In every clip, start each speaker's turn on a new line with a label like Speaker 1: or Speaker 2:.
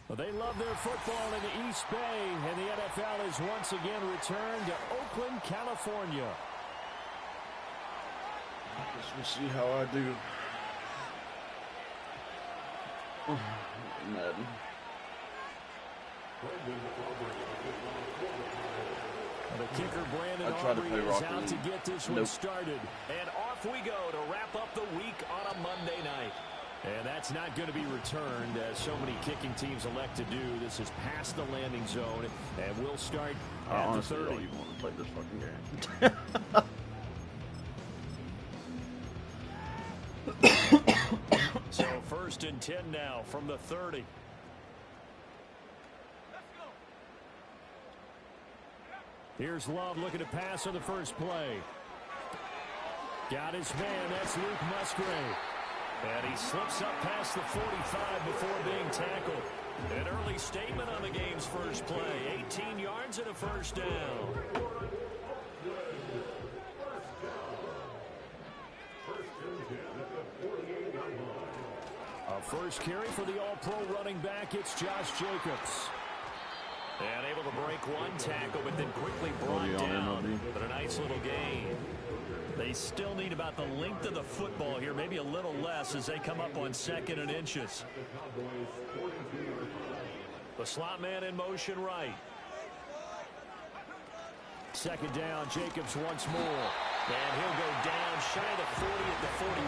Speaker 1: Well, they love their football in the East Bay, and the NFL has once again returned to Oakland, California.
Speaker 2: We'll see how I do. Madden.
Speaker 1: The kicker, Brandon Aubrey, is out to get this one started. And off we go to wrap up the week on a Monday night. And that's not going to be returned, as so many kicking teams elect to do. This is past the landing zone, and we'll start at the 30.
Speaker 2: Don't even want to play this fucking game.
Speaker 1: So 1st and 10 now from the 30. Here's Love looking to pass on the first play. Got his man. That's Luke Musgrave. And he slips up past the 45 before being tackled. An early statement on the game's first play. 18 yards and a first down. A first carry for the All-Pro running back. It's Josh Jacobs. And able to break one tackle, but then quickly brought down. But a nice little gain. They still need about the length of the football here, maybe a little less as they come up on 2nd and inches. The slot man in motion right. 2nd down, Jacobs once more. And he'll go down shy of the 40 at the 41.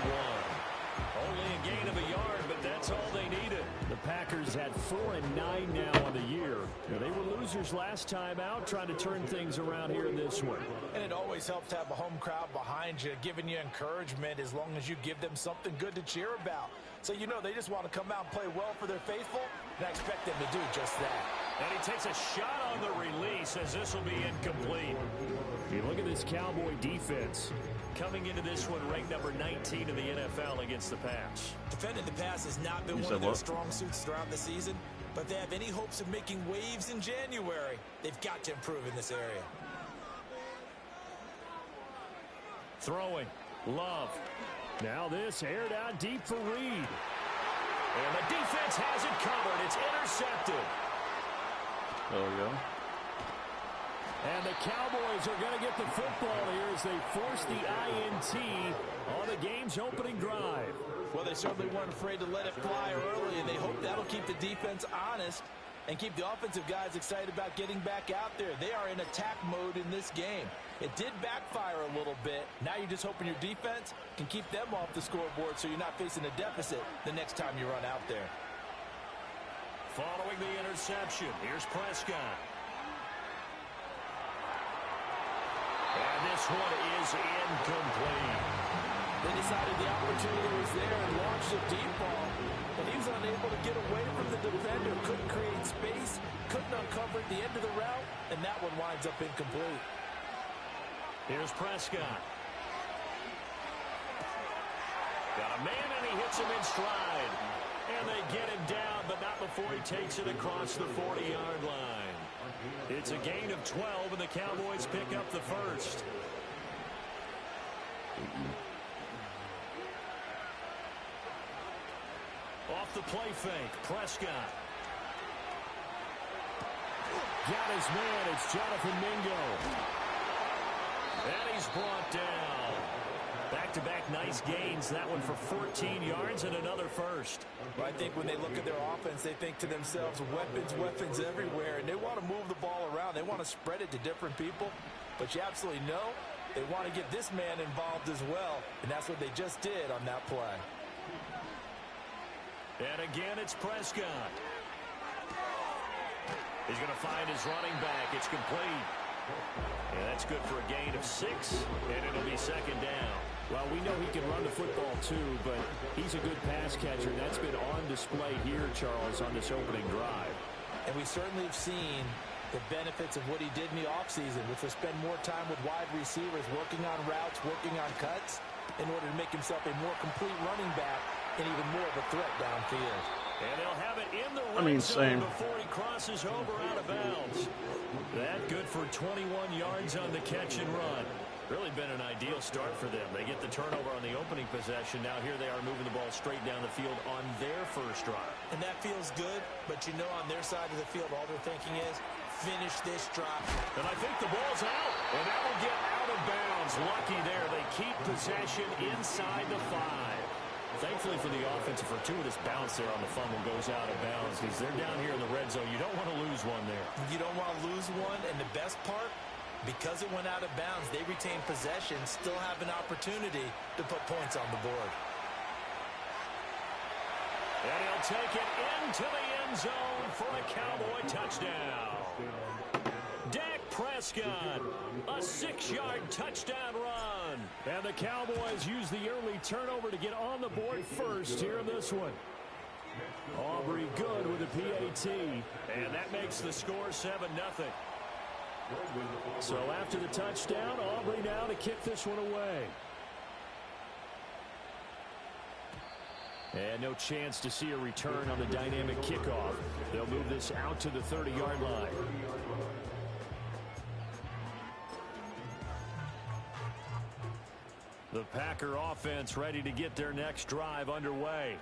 Speaker 1: Only a gain of a yard, but that's all they needed. The Packers had 4-9 now on the year. They were losers last time out, trying to turn things around here in this one.
Speaker 3: And it always helps to have a home crowd behind you, giving you encouragement as long as you give them something good to cheer about. So you know they just want to come out and play well for their faithful, and I expect them to do just that.
Speaker 1: And he takes a shot on the release as this will be incomplete. You look at this Cowboy defense. Coming into this one, ranked number 19 in the NFL against the pass.
Speaker 3: Defending the pass has not been one of their strong suits throughout the season, but if they have any hopes of making waves in January, they've got to improve in this area.
Speaker 1: Throwing. Love. Now this aired out deep for Reed. And the defense has it covered. It's intercepted.
Speaker 2: There we go.
Speaker 1: And the Cowboys are going to get the football here as they force the INT on the game's opening drive.
Speaker 3: Well, they certainly weren't afraid to let it fly early, and they hope that'll keep the defense honest and keep the offensive guys excited about getting back out there. They are in attack mode in this game. It did backfire a little bit. Now you're just hoping your defense can keep them off the scoreboard so you're not facing a deficit the next time you run out there.
Speaker 1: Following the interception, here's Prescott. And this one is incomplete.
Speaker 3: They decided the opportunity was there and launched a deep ball, but he was unable to get away from the defender, couldn't create space, couldn't uncover at the end of the route, and that one winds up incomplete.
Speaker 1: Here's Prescott. Got a man, and he hits him in stride. And they get him down, but not before he takes it across the 40-yard line. It's a gain of 12, and the Cowboys pick up the first. Off the play fake, Prescott. Got his man, it's Jonathan Mingo. And he's brought down. Back-to-back nice gains, that one for 14 yards and another first.
Speaker 3: Well, I think when they look at their offense, they think to themselves, weapons, weapons everywhere, and they want to move the ball around. They want to spread it to different people, but you absolutely know they want to get this man involved as well, and that's what they just did on that play.
Speaker 1: And again, it's Prescott. He's going to find his running back. It's complete. Yeah, that's good for a gain of 6, and it'll be second down. Well, we know he can run the football too, but he's a good pass catcher, and that's been on display here, Charles, on this opening drive.
Speaker 3: And we certainly have seen the benefits of what he did in the offseason, which was spend more time with wide receivers, working on routes, working on cuts, in order to make himself a more complete running back and even more of a threat downfield.
Speaker 1: And they'll have it in the red zone before he crosses over out of bounds. That good for 21 yards on the catch and run. Really been an ideal start for them. They get the turnover on the opening possession. Now here they are moving the ball straight down the field on their first drive.
Speaker 3: And that feels good, but you know on their side of the field, all they're thinking is, finish this drive.
Speaker 1: And I think the ball's out. And that will get out of bounds. Lucky there. They keep possession inside the 5. Thankfully for the offense, a fortuitous bounce there on the fumble goes out of bounds because they're down here in the red zone. You don't want to lose one there.
Speaker 3: You don't want to lose one, and the best part, because it went out of bounds, they retain possession, still have an opportunity to put points on the board.
Speaker 1: And he'll take it into the end zone for a Cowboy touchdown. Dak Prescott, a 6-yard touchdown run. And the Cowboys use the early turnover to get on the board first here in this one. Aubrey good with a PAT. And that makes the score 7-0. So after the touchdown, Aubrey now to kick this one away. And no chance to see a return on the dynamic kickoff. They'll move this out to the 30-yard line. The Packer offense ready to get their next drive underway.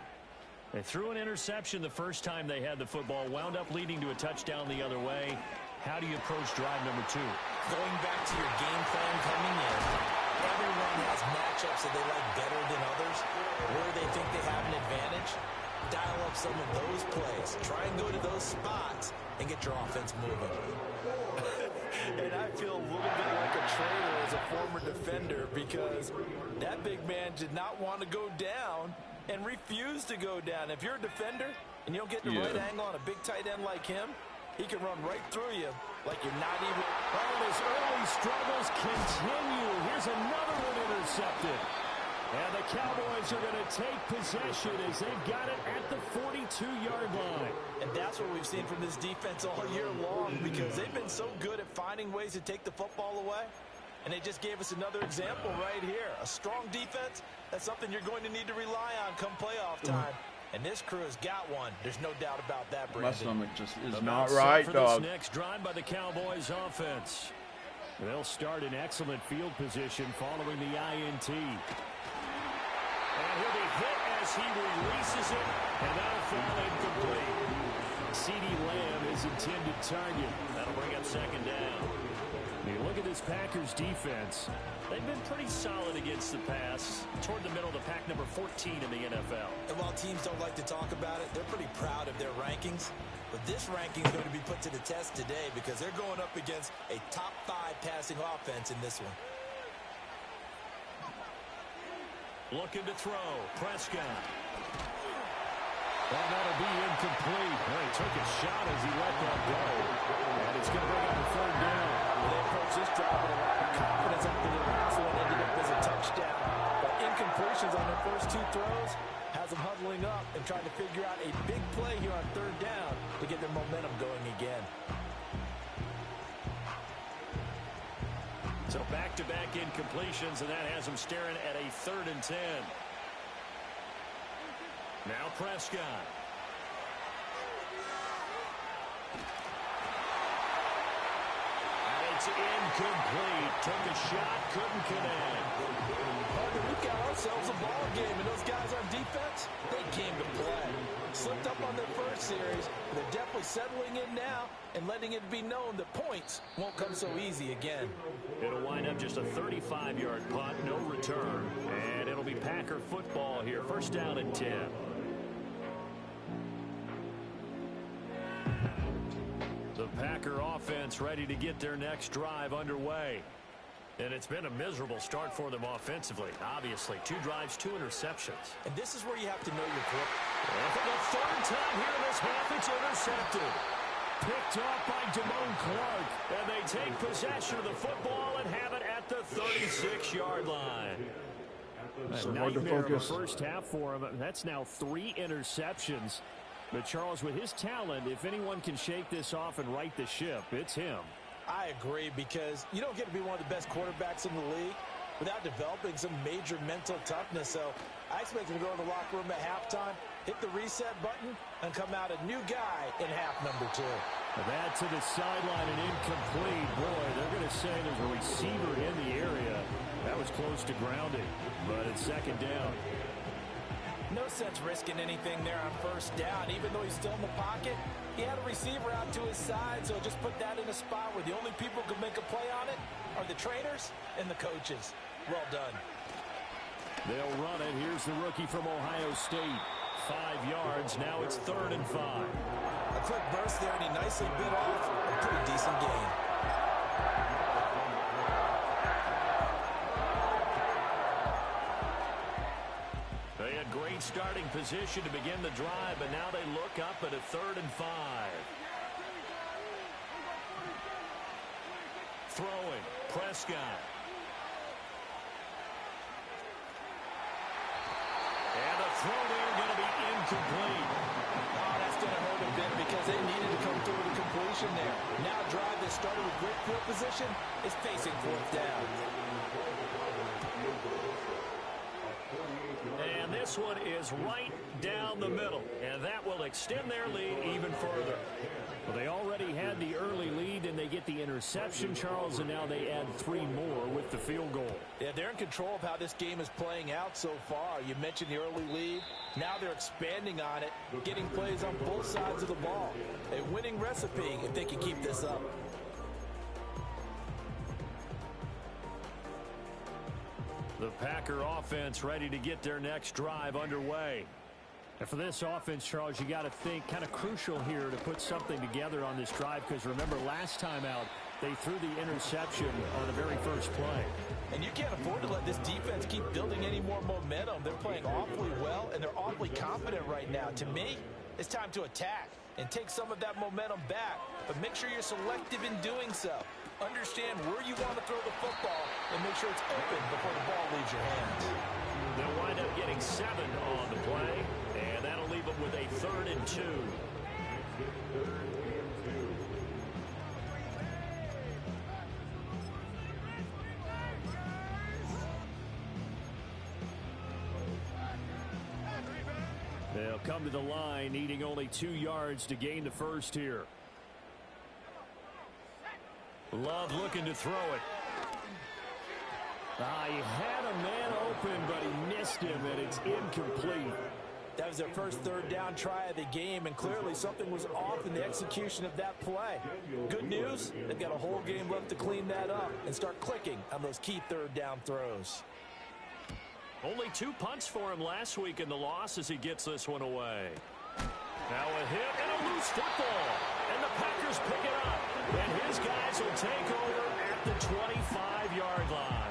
Speaker 1: They threw an interception the first time they had the football, wound up leading to a touchdown the other way. How do you approach drive number 2?
Speaker 3: Going back to your game plan coming in, everyone has matchups that they like better than others. Where they think they have an advantage, dial up some of those plays. Try and go to those spots and get your offense moving. And I feel a little bit like a traitor as a former defender because that big man did not want to go down and refused to go down. If you're a defender and you don't get the right angle on a big tight end like him, he can run right through you like you're not even.
Speaker 1: Oh, his early struggles continue. Here's another one intercepted. And the Cowboys are going to take possession as they've got it at the 42-yard line.
Speaker 3: And that's what we've seen from this defense all year long because they've been so good at finding ways to take the football away. And they just gave us another example right here. A strong defense, that's something you're going to need to rely on come playoff time. And this crew has got one. There's no doubt about that, Brandon.
Speaker 2: My stomach just is not right, dog.
Speaker 1: This next drive by the Cowboys offense. They'll start in excellent field position following the INT. And he'll be hit as he releases it, and that'll fall incomplete. CeeDee Lamb is intended target. That'll bring up second down. You look at this Packers defense. They've been pretty solid against the pass. Toward the middle of the pack, number 14 in the NFL.
Speaker 3: And while teams don't like to talk about it, they're pretty proud of their rankings. But this ranking is going to be put to the test today because they're going up against a top 5 passing offense in this one.
Speaker 1: Looking to throw. Prescott. And that'll be incomplete. Well, he took a shot as he let that go. And it's going to bring up a third down.
Speaker 3: They approach this drive with a lot of confidence after the last one ended up as a touchdown. But incompletions on their first 2 throws has them huddling up and trying to figure out a big play here on third down to get their momentum going again.
Speaker 1: So back-to-back incompletions, and that has them staring at a 3rd and 10. Now Prescott. And it's incomplete. Took a shot, couldn't connect.
Speaker 3: We've got ourselves a ball game, and those guys on defense, they came to play. Slipped up on their first series. They're definitely settling in now and letting it be known that points won't come so easy again.
Speaker 1: It'll wind up just a 35-yard punt, no return. And it'll be Packer football here. First down and 10. The Packer offense ready to get their next drive underway. And it's been a miserable start for them offensively. Obviously, 2 drives, 2 interceptions.
Speaker 3: And this is where you have to know your quarterback.
Speaker 1: And for the 3rd time here in this half, it's intercepted. Picked off by Damone Clark. And they take possession of the football and have it at the 36-yard line. A nightmare of a first half for him. That's now 3 interceptions. But Charles, with his talent, if anyone can shake this off and right the ship, it's him.
Speaker 3: I agree, because you don't get to be one of the best quarterbacks in the league without developing some major mental toughness. So I expect him to go in the locker room at halftime, hit the reset button, and come out a new guy in half number 2.
Speaker 1: That to the sideline and incomplete. Boy, they're going to say there's a receiver in the area. That was close to grounding, but it's second down.
Speaker 3: No sense risking anything there on first down. Even though he's still in the pocket, he had a receiver out to his side, so just put that in a spot where the only people who can make a play on it are the trainers and the coaches. Well done.
Speaker 1: They'll run it. Here's the rookie from Ohio State. 5 yards. Now it's 3rd and 5.
Speaker 3: A quick burst there, and he nicely bit off a pretty decent gain.
Speaker 1: They had great starting position to begin the drive, but now they look up at a 3rd and 5. Throwing. Prescott. And the throw there going to be incomplete.
Speaker 3: Oh, that's going to hurt a bit because they needed to come through with a completion there. Now a drive that started with great field position is facing 4th down.
Speaker 1: And this one is right down the middle, and that will extend their lead even further. Well, they already had the early lead, and they get the interception, Charles, and now they add 3 more with the field goal.
Speaker 3: Yeah, they're in control of how this game is playing out so far. You mentioned the early lead. Now they're expanding on it, getting plays on both sides of the ball. A winning recipe if they can keep this up.
Speaker 1: The Packer offense ready to get their next drive underway. And for this offense, Charles, you got to think kind of crucial here to put something together on this drive, because remember last time out they threw the interception on the very first play.
Speaker 3: And you can't afford to let this defense keep building any more momentum. They're playing awfully well, and they're awfully confident right now. To me, it's time to attack and take some of that momentum back, but make sure you're selective in doing so. Understand where you want to throw the football and make sure it's open before the ball leaves your hands.
Speaker 1: They'll wind up getting 7 on the play, and that'll leave them with a 3rd and 2. They'll come to the line, needing only 2 yards to gain the first here. Love looking to throw it. He had a man open, but he missed him, and it's incomplete.
Speaker 3: That was their first 3rd down try of the game, and clearly something was off in the execution of that play. Good news, they've got a whole game left to clean that up and start clicking on those key 3rd down throws.
Speaker 1: Only 2 punts for him last week in the loss as he gets this one away. Now a hit and a loose football, and the Packers pick it up, and his guys will take over at the 25-yard line.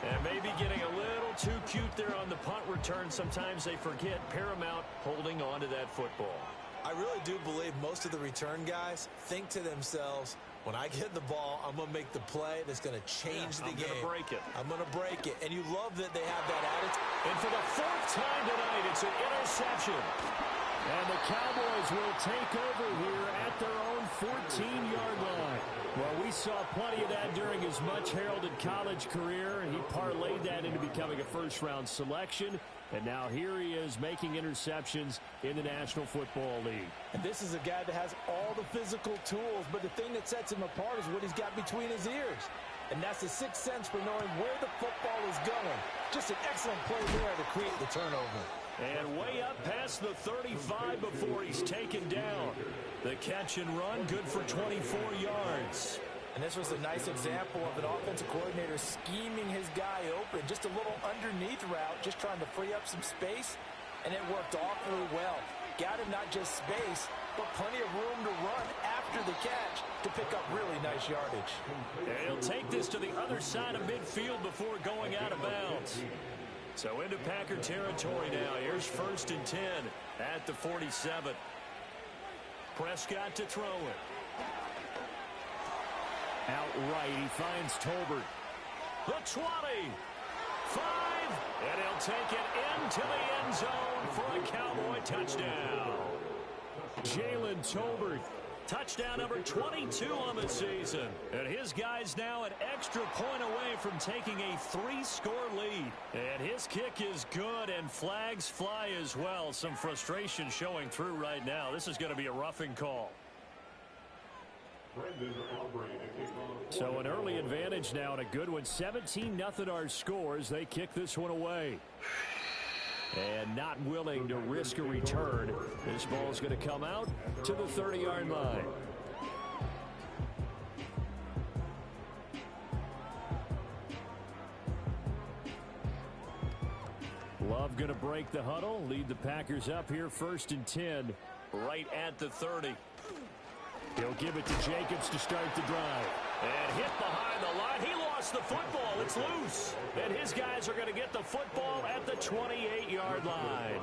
Speaker 1: And maybe getting a little too cute there on the punt return. Sometimes they forget paramount holding on to that football.
Speaker 3: I really do believe most of the return guys think to themselves, when I get the ball, I'm going to make the play that's going to change the game.
Speaker 1: I'm going to break it.
Speaker 3: I'm going to break it. And you love that they have that attitude.
Speaker 1: And for the 4th time tonight, it's an interception. And the Cowboys will take over here at their own 14-yard line. Well, we saw plenty of that during his much-heralded college career, and he parlayed that into becoming a first-round selection. And now here he is making interceptions in the National Football League.
Speaker 3: And this is a guy that has all the physical tools, but the thing that sets him apart is what he's got between his ears. And that's the sixth sense for knowing where the football is going. Just an excellent play there to create the turnover.
Speaker 1: And way up past the 35 before he's taken down. The catch and run, good for 24 yards.
Speaker 3: And this was a nice example of an offensive coordinator scheming his guy open. Just a little underneath route, just trying to free up some space. And it worked awfully well. Got him not just space, but plenty of room to run after the catch to pick up really nice yardage.
Speaker 1: And he'll take this to the other side of midfield before going out of bounds. So into Packer territory now. Here's 1st and 10 at the 47. Prescott to throw it. Outright, he finds Tolbert. The 20. 5. And he'll take it into the end zone for a Cowboy touchdown. Jalen Tolbert. Touchdown number 22 on the season. And his guy's now an extra point away from taking a 3-score lead. And his kick is good, and flags fly as well. Some frustration showing through right now. This is going to be a roughing call. So an early advantage now and a good one. 17-0 our scores. They kick this one away. And not willing to risk a return. This ball is going to come out to the 30-yard line. Love going to break the huddle, lead the Packers up here 1st and 10, right at the 30. He'll give it to Jacobs to start the drive. And hit behind the line. He lost the football. It's loose. And his guys are going to get the football at the 28-yard line.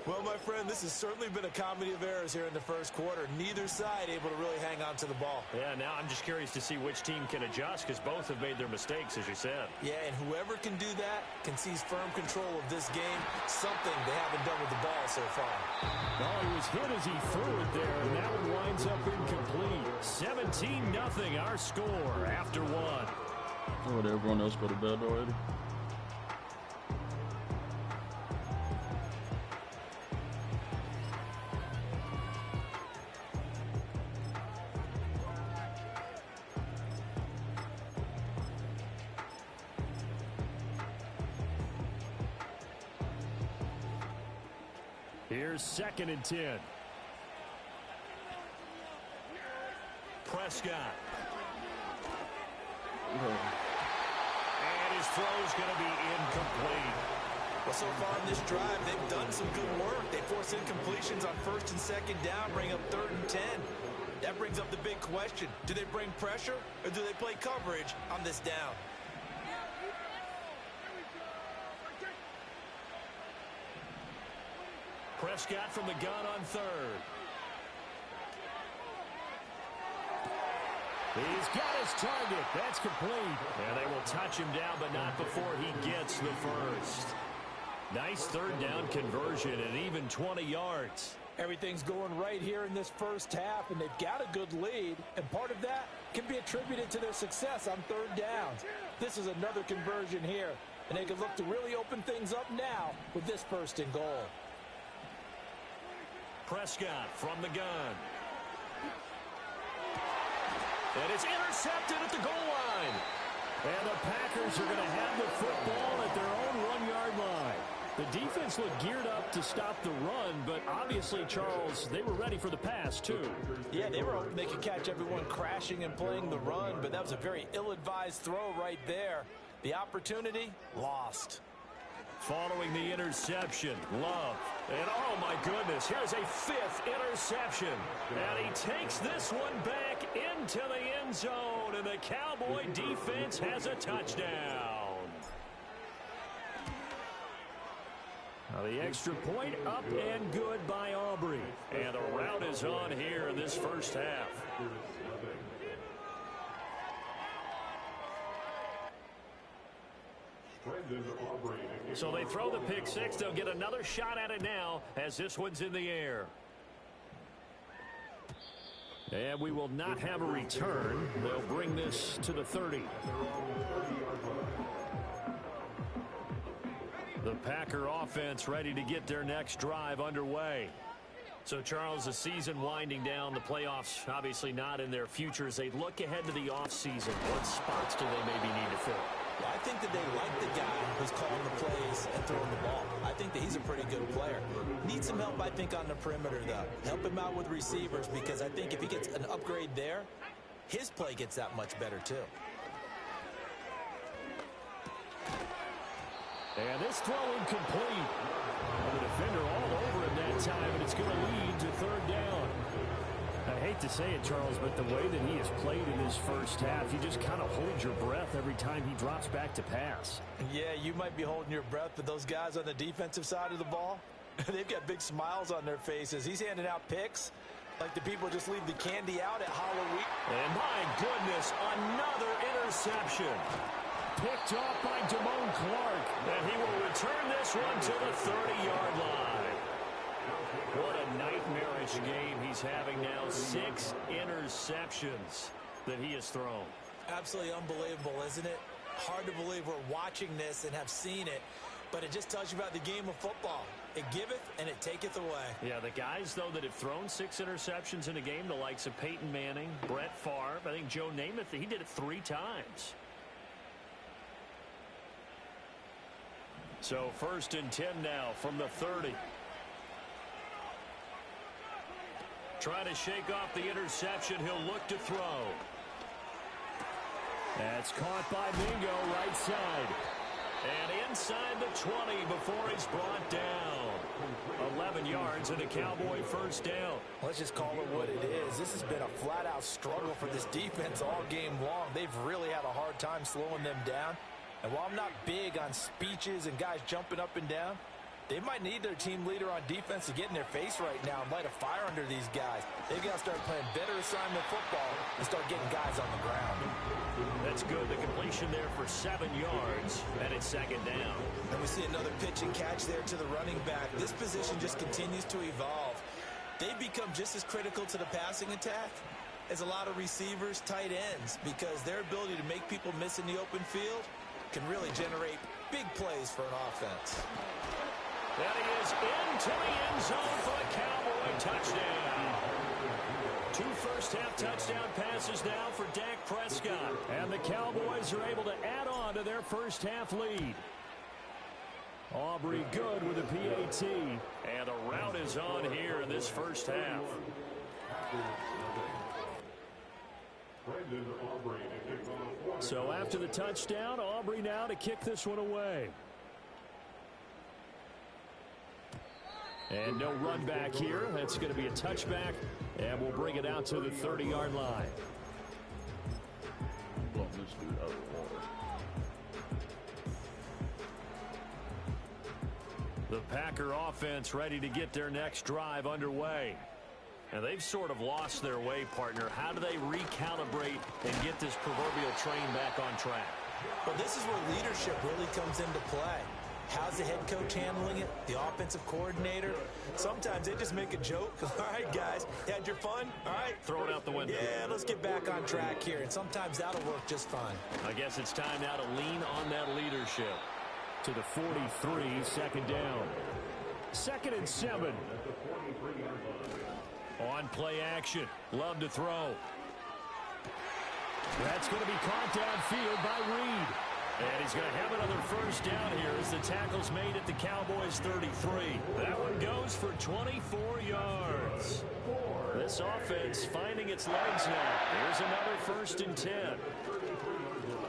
Speaker 3: Well, my friend, this has certainly been a comedy of errors here in the first quarter. Neither side able to really hang on to the ball.
Speaker 1: Yeah, now I'm just curious to see which team can adjust because both have made their mistakes, as you said.
Speaker 3: Yeah, and whoever can do that can seize firm control of this game, something they haven't done with the ball so far.
Speaker 1: No, he was hit as he threw it there, and that one winds up incomplete. 17-0 our score after one.
Speaker 2: Oh, did everyone else go to bed already?
Speaker 1: Here's 2nd and 10. Prescott. And his throw's going to be incomplete.
Speaker 3: Well, so far in this drive, they've done some good work. They force incompletions on 1st and 2nd down, bring up 3rd and 10. That brings up the big question. Do they bring pressure or do they play coverage on this down?
Speaker 1: Prescott from the gun on 3rd. He's got his target. That's complete. And they will touch him down, but not before he gets the first. Nice 3rd down conversion and even 20 yards.
Speaker 3: Everything's going right here in this first half, and they've got a good lead, and part of that can be attributed to their success on 3rd downs. This is another conversion here, and they can look to really open things up now with this 1st and goal.
Speaker 1: Prescott from the gun. And it's intercepted at the goal line. And the Packers are going to have the football at their own 1-yard line. The defense looked geared up to stop the run, but obviously, Charles, they were ready for the pass, too.
Speaker 3: Yeah, they were hoping they could catch everyone crashing and playing the run, but that was a very ill-advised throw right there. The opportunity, lost.
Speaker 1: Following the interception, Love. And oh my goodness, here's a 5th interception. And he takes this one back into the end zone, and the Cowboy defense has a touchdown. Now the extra point up and good by Aubrey. And the rout is on here in this first half. So they throw the pick six. They'll get another shot at it now as this one's in the air. And we will not have a return. They'll bring this to the 30. The Packer offense ready to get their next drive underway. So, Charles, the season winding down, the playoffs obviously not in their future as they look ahead to the offseason. What spots do they maybe need to fill?
Speaker 3: Well, I think that they like the guy who's calling the plays and throwing the ball. I think that he's a pretty good player. Needs some help, I think, on the perimeter, though. Help him out with receivers because I think if he gets an upgrade there, his play gets that much better, too.
Speaker 1: And this throw incomplete. The defender all over him that time, and it's going to lead to 3rd down. I hate to say it, Charles, but the way that he has played in this first half, you just kind of hold your breath every time he drops back to pass.
Speaker 3: Yeah, you might be holding your breath, but those guys on the defensive side of the ball, they've got big smiles on their faces. He's handing out picks like the people just leave the candy out at Halloween.
Speaker 1: And my goodness, another interception. Picked off by Damone Clark, and he will return this one to the 30-yard line. What a nightmarish game he's having now. 6 interceptions that he has thrown.
Speaker 3: Absolutely unbelievable, isn't it? Hard to believe we're watching this and have seen it, but it just tells you about the game of football. It giveth and it taketh away.
Speaker 1: Yeah, the guys, though, that have thrown 6 interceptions in a game, the likes of Peyton Manning, Brett Favre, I think Joe Namath, he did it 3 times. So 1st and 10 now from the 30. Trying to shake off the interception. He'll look to throw. That's caught by Mingo, right side. And inside the 20 before he's brought down. 11 yards and a Cowboy first down.
Speaker 3: Let's just call it what it is. This has been a flat-out struggle for this defense all game long. They've really had a hard time slowing them down. And while I'm not big on speeches and guys jumping up and down, they might need their team leader on defense to get in their face right now and light a fire under these guys. They've got to start playing better assignment football and start getting guys on the ground.
Speaker 1: That's good. The completion there for 7 yards, and it's 2nd down.
Speaker 3: And we see another pitch and catch there to the running back. This position just continues to evolve. They become just as critical to the passing attack as a lot of receivers, tight ends, because their ability to make people miss in the open field can really generate big plays for an offense.
Speaker 1: That he is into the end zone for a Cowboy touchdown. 2 first-half touchdown passes now for Dak Prescott. And the Cowboys are able to add on to their first-half lead. Aubrey good with a PAT. And a route is on here in this first half. So after the touchdown, Aubrey now to kick this one away. And no run back here. That's going to be a touchback, and we'll bring it out to the 30-yard line. The Packer offense ready to get their next drive underway. And they've sort of lost their way, partner. How do they recalibrate and get this proverbial train back on track?
Speaker 3: Well, this is where leadership really comes into play. How's the head coach handling it? The offensive coordinator? Sometimes they just make a joke. All right, guys, you had your fun? All right.
Speaker 1: Throw it out the window.
Speaker 3: Yeah, let's get back on track here. And sometimes that'll work just fine.
Speaker 1: I guess it's time now to lean on that leadership. To the 43, 2nd down. 2nd and 7. On play action. Love to throw. That's going to be caught downfield by Reed. And he's going to have another first down here as the tackle's made at the Cowboys 33. That one goes for 24 yards. This offense finding its legs now. Here's another 1st and 10.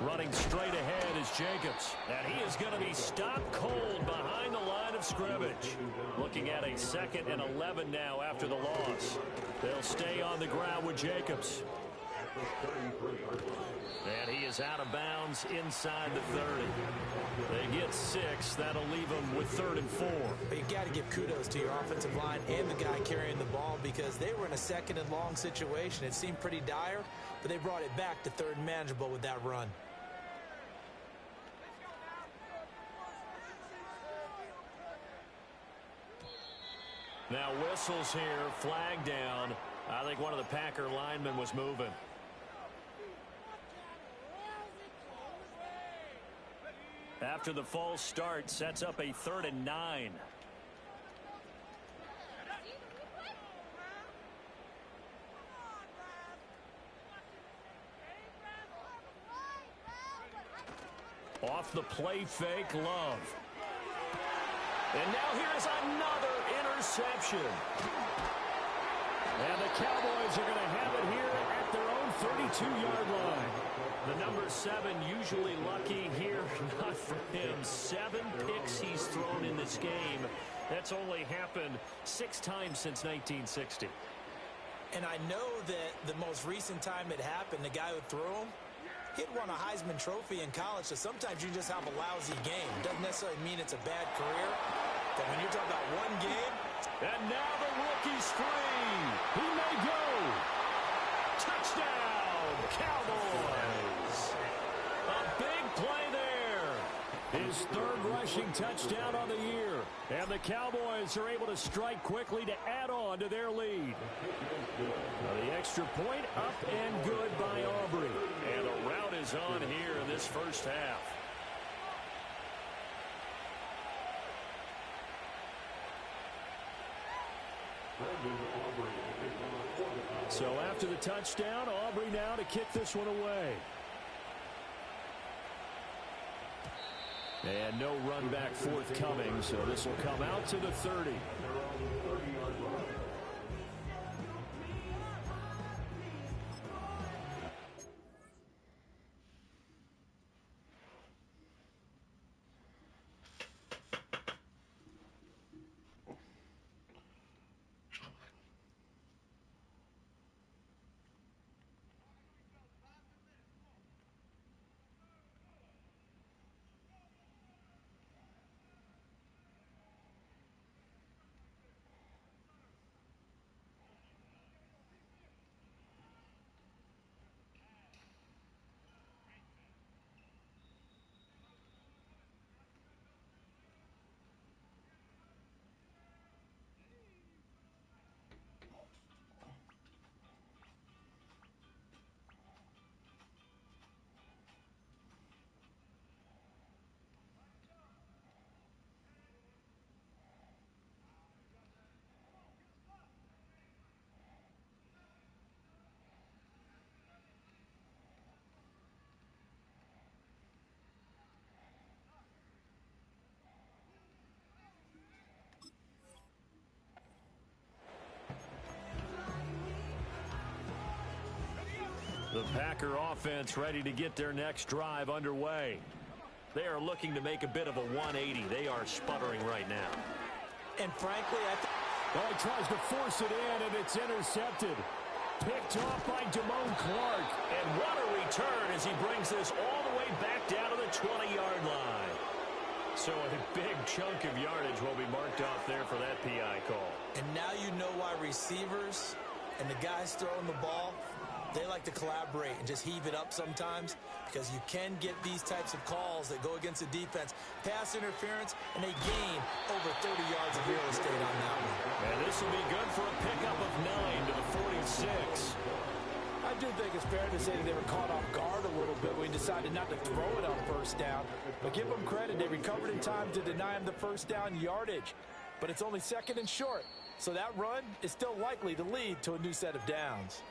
Speaker 1: Running straight ahead is Jacobs. And he is going to be stopped cold behind the line of scrimmage. Looking at a 2nd and 11 now after the loss. They'll stay on the ground with Jacobs. And he is out of bounds inside the 30. They get 6. That'll leave them with 3rd and 4.
Speaker 3: But you got to give kudos to your offensive line and the guy carrying the ball because they were in a 2nd and long situation. It seemed pretty dire, but they brought it back to 3rd and manageable with that run.
Speaker 1: Now whistles here, flag down. I think one of the Packer linemen was moving. After the false start, sets up a 3rd and 9. Off the play fake, Love. And now here's another interception. And the Cowboys are going to have it here at their own 32-yard line. The number 7 usually lucky here, not for him. 7 picks he's thrown in this game. That's only happened 6 times since 1960.
Speaker 3: And I know that the most recent time it happened, the guy who threw him, he'd won a Heisman Trophy in college, so sometimes you just have a lousy game. Doesn't necessarily mean it's a bad career, but when you're talking about one game.
Speaker 1: And now the rookie's free. He may go. Touchdown, Cowboys. A big play there. His 3rd rushing touchdown on the year. And the Cowboys are able to strike quickly to add on to their lead. The extra point up and good by Aubrey. And the route is on here in this first half. So after the touchdown, Aubrey now to kick this one away. And no run back forthcoming, so this will come out to the 30. The Packer offense ready to get their next drive underway. They are looking to make a bit of a 180. They are sputtering right now.
Speaker 3: And frankly,
Speaker 1: he tries to force it in, and it's intercepted. Picked off by Damone Clark. And what a return as he brings this all the way back down to the 20-yard line. So a big chunk of yardage will be marked off there for that PI call.
Speaker 3: And now you know why receivers and the guys throwing the ball, they like to collaborate and just heave it up sometimes, because you can get these types of calls that go against the defense. Pass interference, and they gain over 30 yards of real estate on that one.
Speaker 1: And this will be good for a pickup of 9 to the 46.
Speaker 3: I do think it's fair to say that they were caught off guard a little bit when we decided not to throw it on first down. But give them credit, they recovered in time to deny him the first down yardage. But it's only second and short, so that run is still likely to lead to a new set of downs.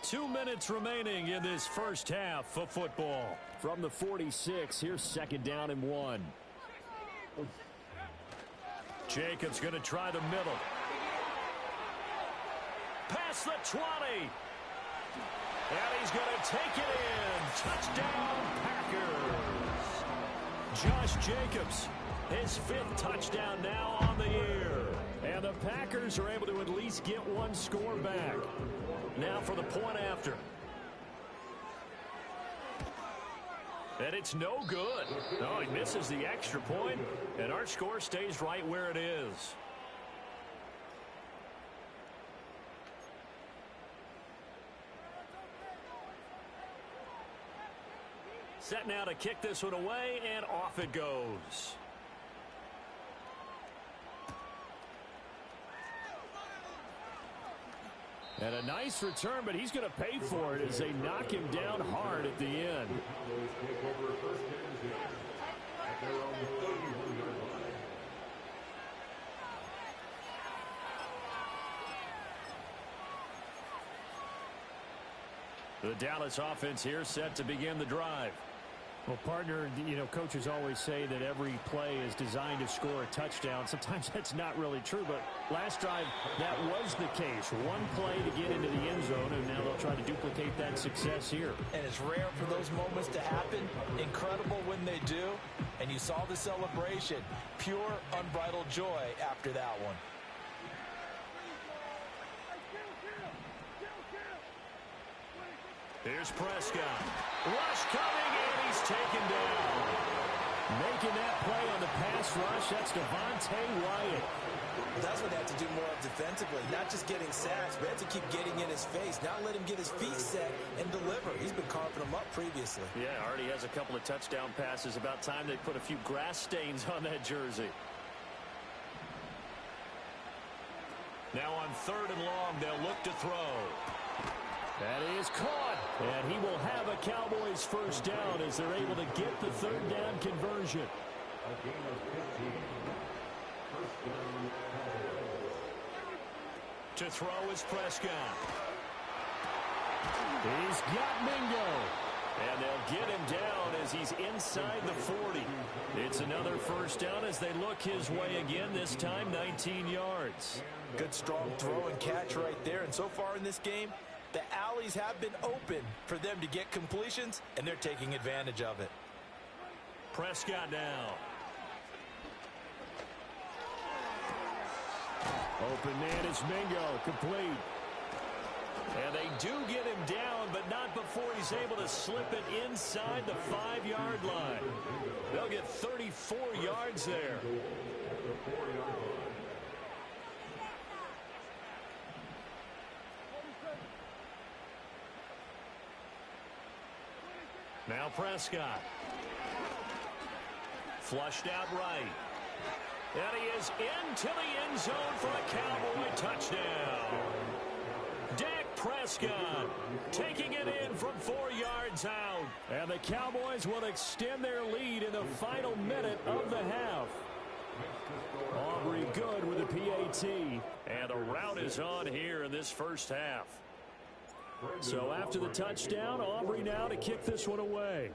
Speaker 1: 2 minutes remaining in this first half of football. From the 46, here's second down and 1. Jacobs going to try the middle. Past the 20. And he's going to take it in. Touchdown, Packers. Josh Jacobs, his 5th touchdown now on the year. And the Packers are able to at least get one score back. Now for the point after. And it's no good. No, he misses the extra point, and our score stays right where it is. Set now to kick this one away, and off it goes. And a nice return, but he's going to pay for it as they knock him down hard at the end. The Dallas offense here set to begin the drive.
Speaker 4: Well, partner, coaches always say that every play is designed to score a touchdown. Sometimes that's not really true, but last drive, that was the case. One play to get into the end zone, and now they'll try to duplicate that success here.
Speaker 3: And it's rare for those moments to happen. Incredible when they do. And you saw the celebration. Pure, unbridled joy after that one.
Speaker 1: Here's Prescott. Rush coming, and he's taken down. Making that play on the pass rush, that's Devontae Wyatt.
Speaker 3: That's what they have to do more of defensively. Not just getting sacks, but have to keep getting in his face. Not let him get his feet set and deliver. He's been carving them up previously.
Speaker 1: Yeah, already has a couple of touchdown passes. About time they put a few grass stains on that jersey. Now on 3rd and long, they'll look to throw. That is caught, and he will have a Cowboys first down as they're able to get the 3rd down conversion. To throw is Prescott. He's got Mingo. And they'll get him down as he's inside the 40. It's another first down as they look his way again, this time 19 yards.
Speaker 3: Good strong throw and catch right there. And so far in this game, the alleys have been open for them to get completions, and they're taking advantage of it.
Speaker 1: Prescott now.
Speaker 4: Open man is Mingo, complete.
Speaker 1: And they do get him down, but not before he's able to slip it inside the 5-yard line. They'll get 34 yards there. Now Prescott. Flushed out right. And he is into the end zone for a Cowboy touchdown. Dak Prescott taking it in from 4 yards out.
Speaker 4: And the Cowboys will extend their lead in the final minute of the half. Aubrey good with the PAT.
Speaker 1: And the route is on here in this first half.
Speaker 4: So after the touchdown, Aubrey now to kick this one away.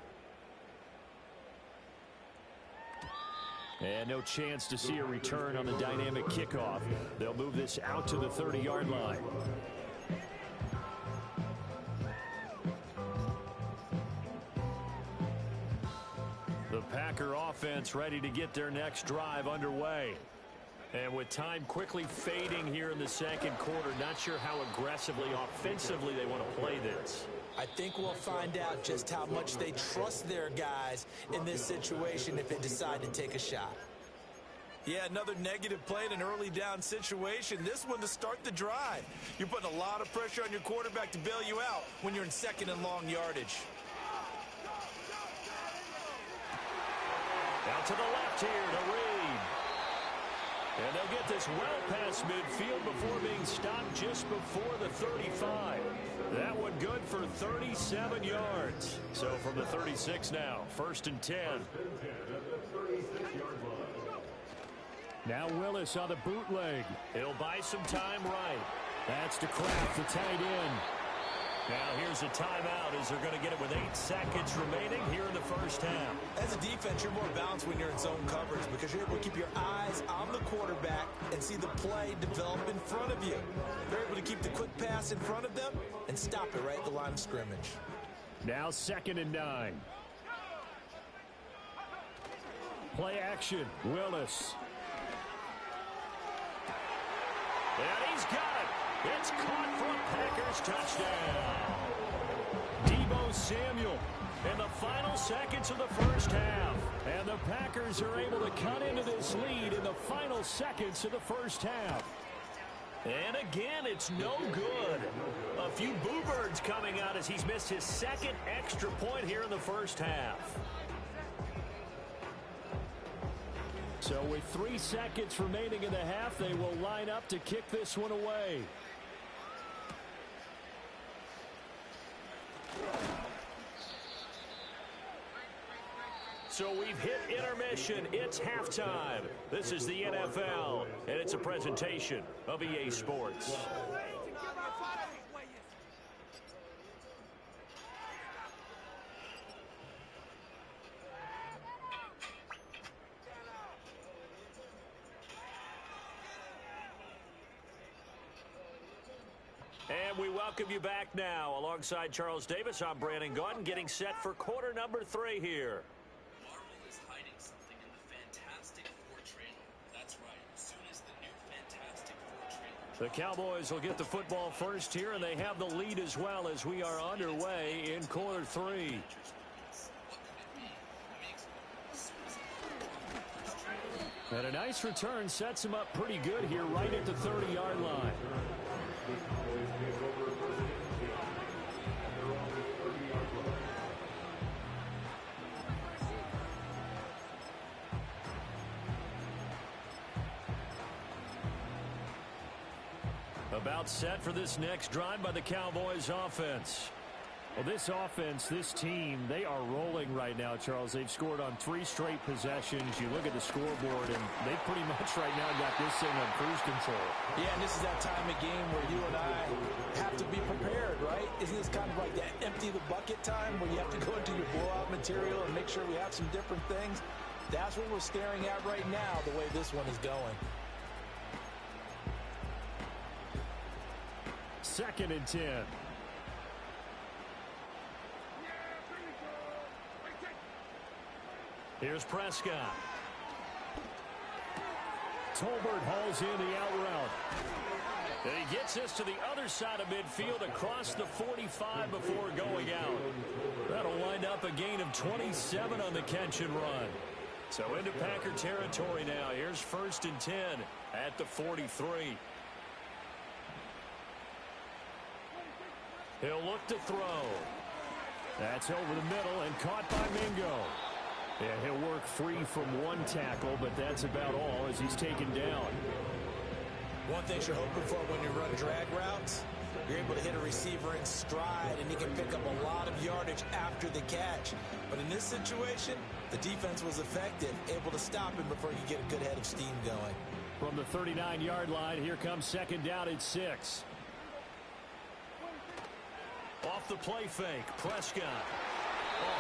Speaker 4: And no chance to see a return on the dynamic kickoff. They'll move this out to the 30-yard line.
Speaker 1: The Packer offense ready to get their next drive underway. And with time quickly fading here in the second quarter, not sure how aggressively, offensively they want to play this.
Speaker 3: I think we'll find out just how much they trust their guys in this situation if they decide to take a shot. Yeah, another negative play in an early down situation. This one to start the drive. You're putting a lot of pressure on your quarterback to bail you out when you're in second and long yardage.
Speaker 1: Out to the left here to Reed. And they'll get this well past midfield before being stopped just before the 35. That one good for 37 yards. So from the 36 now, 1st and 10.
Speaker 4: Now Willis on the bootleg.
Speaker 1: He'll buy some time right.
Speaker 4: That's to Kraft, the tight end.
Speaker 1: Now here's a timeout as they're going to get it with 8 seconds remaining here in the first half.
Speaker 3: As a defense, you're more balanced when you're in zone coverage because you're able to keep your eyes on the quarterback and see the play develop in front of you. They're able to keep the quick pass in front of them and stop it right at the line of scrimmage.
Speaker 4: Now 2nd and 9. Play action, Willis.
Speaker 1: And he's got it. It's caught for a Packers touchdown.
Speaker 4: Deebo Samuel in the final seconds of the first half. And the Packers are able to cut into this lead in the final seconds of the first half.
Speaker 1: And again, it's no good. A few boo birds coming out as he's missed his second extra point here in the first half.
Speaker 4: So with 3 seconds remaining in the half, they will line up to kick this one away.
Speaker 1: So we've hit intermission. It's halftime. This is the NFL, and it's a presentation of EA Sports. And we welcome you back now. Alongside Charles Davis, I'm Brandon Gaudin, getting set for quarter number 3 here.
Speaker 5: Marvel is hiding something in the Fantastic Four trailer. That's right. As soon as the new Fantastic Four trailer...
Speaker 1: The Cowboys will get the football first here, and they have the lead as well as we are underway in quarter 3.
Speaker 4: And a nice return sets him up pretty good here right at the 30-yard line.
Speaker 1: About set for this next drive by the Cowboys offense.
Speaker 4: Well, this offense, this team, they are rolling right now, Charles. They've scored on 3 straight possessions. You look at the scoreboard, and they pretty much right now got this thing on cruise control.
Speaker 3: Yeah, and this is that time of game where you and I have to be prepared, right? Isn't this kind of like that empty the bucket time where you have to go into your blowout material and make sure we have some different things? That's what we're staring at right now, the way this one is going.
Speaker 4: 2nd and 10. Here's Prescott. Tolbert hauls in the out route. And he gets this to the other side of midfield across the 45 before going out. That'll wind up a gain of 27 on the catch and run. So into Packer territory now. Here's 1st and 10 at the 43. He'll look to throw. That's over the middle and caught by Mingo. Yeah, he'll work free from one tackle, but that's about all as he's taken down.
Speaker 3: One thing you're hoping for when you run drag routes, you're able to hit a receiver in stride, and he can pick up a lot of yardage after the catch. But in this situation, the defense was effective, able to stop him before he could get a good head of steam going.
Speaker 4: From the 39-yard line, here comes 2nd down at 6. Off the play fake, Prescott.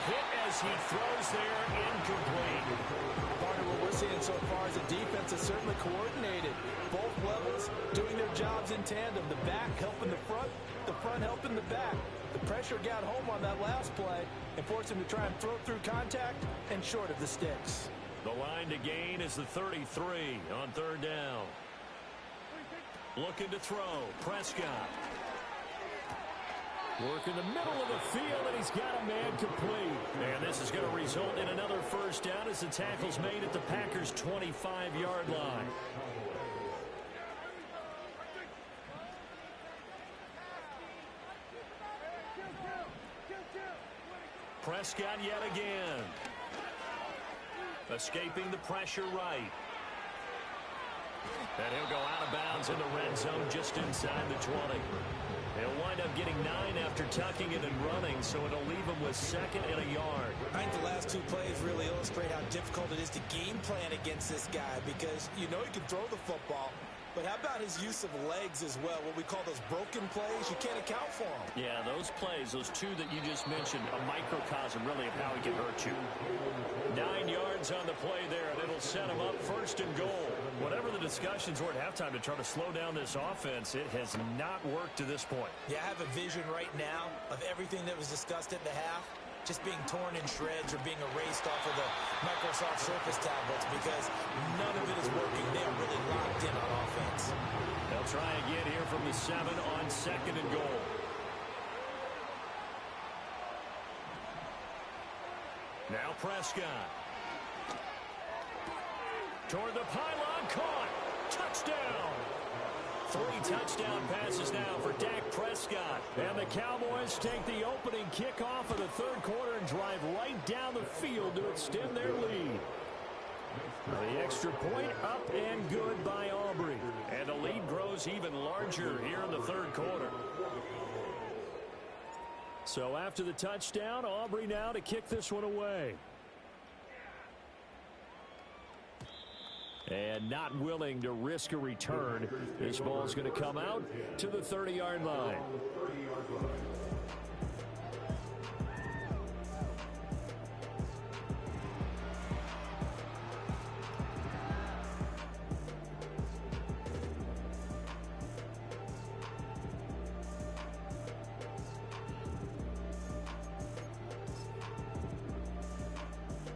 Speaker 4: Hit as he throws there, incomplete.
Speaker 3: Partner, what we're seeing so far is the defense is certainly coordinated. Both levels doing their jobs in tandem. The back helping the front helping the back. The pressure got home on that last play and forced him to try and throw through contact and short of the sticks.
Speaker 4: The line to gain is the 33 on 3rd down. Looking to throw, Prescott. Work in the middle of the field, and he's got a man complete. And this is going to result in another 1st down as the tackle's made at the Packers' 25-yard line. Prescott yet again. Escaping the pressure right. And he'll go out of bounds in the red zone just inside the 20. He'll wind up getting 9 after tucking it and running, so it'll leave him with 2nd and a yard.
Speaker 3: I think the last 2 plays really illustrate how difficult it is to game plan against this guy because you know he can throw the football, but how about his use of legs as well, what we call those broken plays? You can't account for them.
Speaker 4: Yeah, those plays, those 2 that you just mentioned, a microcosm really of how he can hurt you. 9 yards on the play there, and it'll set him up 1st and goal. Whatever the discussions were at halftime to try to slow down this offense, it has not worked to this point.
Speaker 3: Yeah, I have a vision right now of everything that was discussed at the half just being torn in shreds or being erased off of the Microsoft Surface tablets because none of it is working. They are really locked in on offense.
Speaker 4: They'll try again here from the 7 on 2nd and goal. Now Prescott. Toward the pylon, caught. Touchdown. 3 touchdown passes now for Dak Prescott. And the Cowboys take the opening kickoff of the 3rd quarter and drive right down the field to extend their lead. The extra point up and good by Aubrey. And the lead grows even larger here in the 3rd quarter. So after the touchdown, Aubrey now to kick this one away. And not willing to risk a return. This ball's going to come out to the 30-yard line.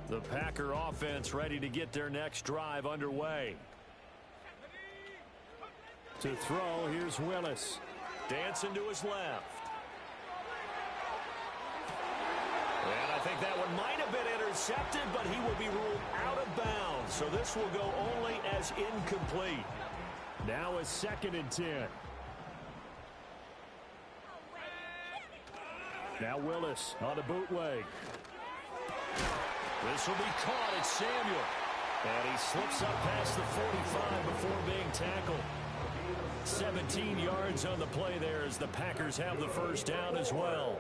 Speaker 4: The Packer offense ready to get their next drive underway. To throw, here's Willis. Dancing to his left. And I think that one might have been intercepted, but he will be ruled out of bounds. So this will go only as incomplete. Now a 2nd and 10. Now Willis on the bootleg. This will be caught at Samuel. And he slips up past the 45 before being tackled. 17 yards on the play there as the Packers have the 1st down as well.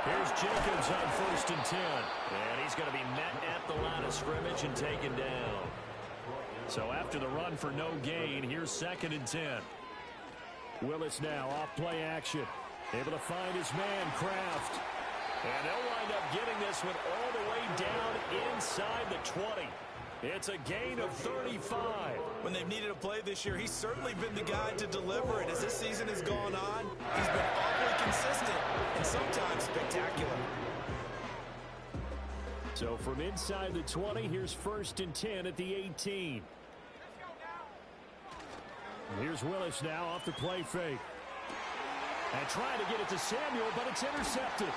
Speaker 4: Here's Jacobs on 1st and 10. And he's going to be met at the line of scrimmage and taken down. So after the run for no gain, here's 2nd and 10. Willis now off play action. Able to find his man, Kraft. And they'll wind up getting this one all the way down inside the 20. It's a gain of 35.
Speaker 3: When they've needed a play this year, he's certainly been the guy to deliver it. As this season has gone on, he's been awfully consistent and sometimes spectacular.
Speaker 4: So from inside the 20, here's 1st and 10 at the 18. Here's Willis now off the play fake. And trying to get it to Samuel, but it's intercepted.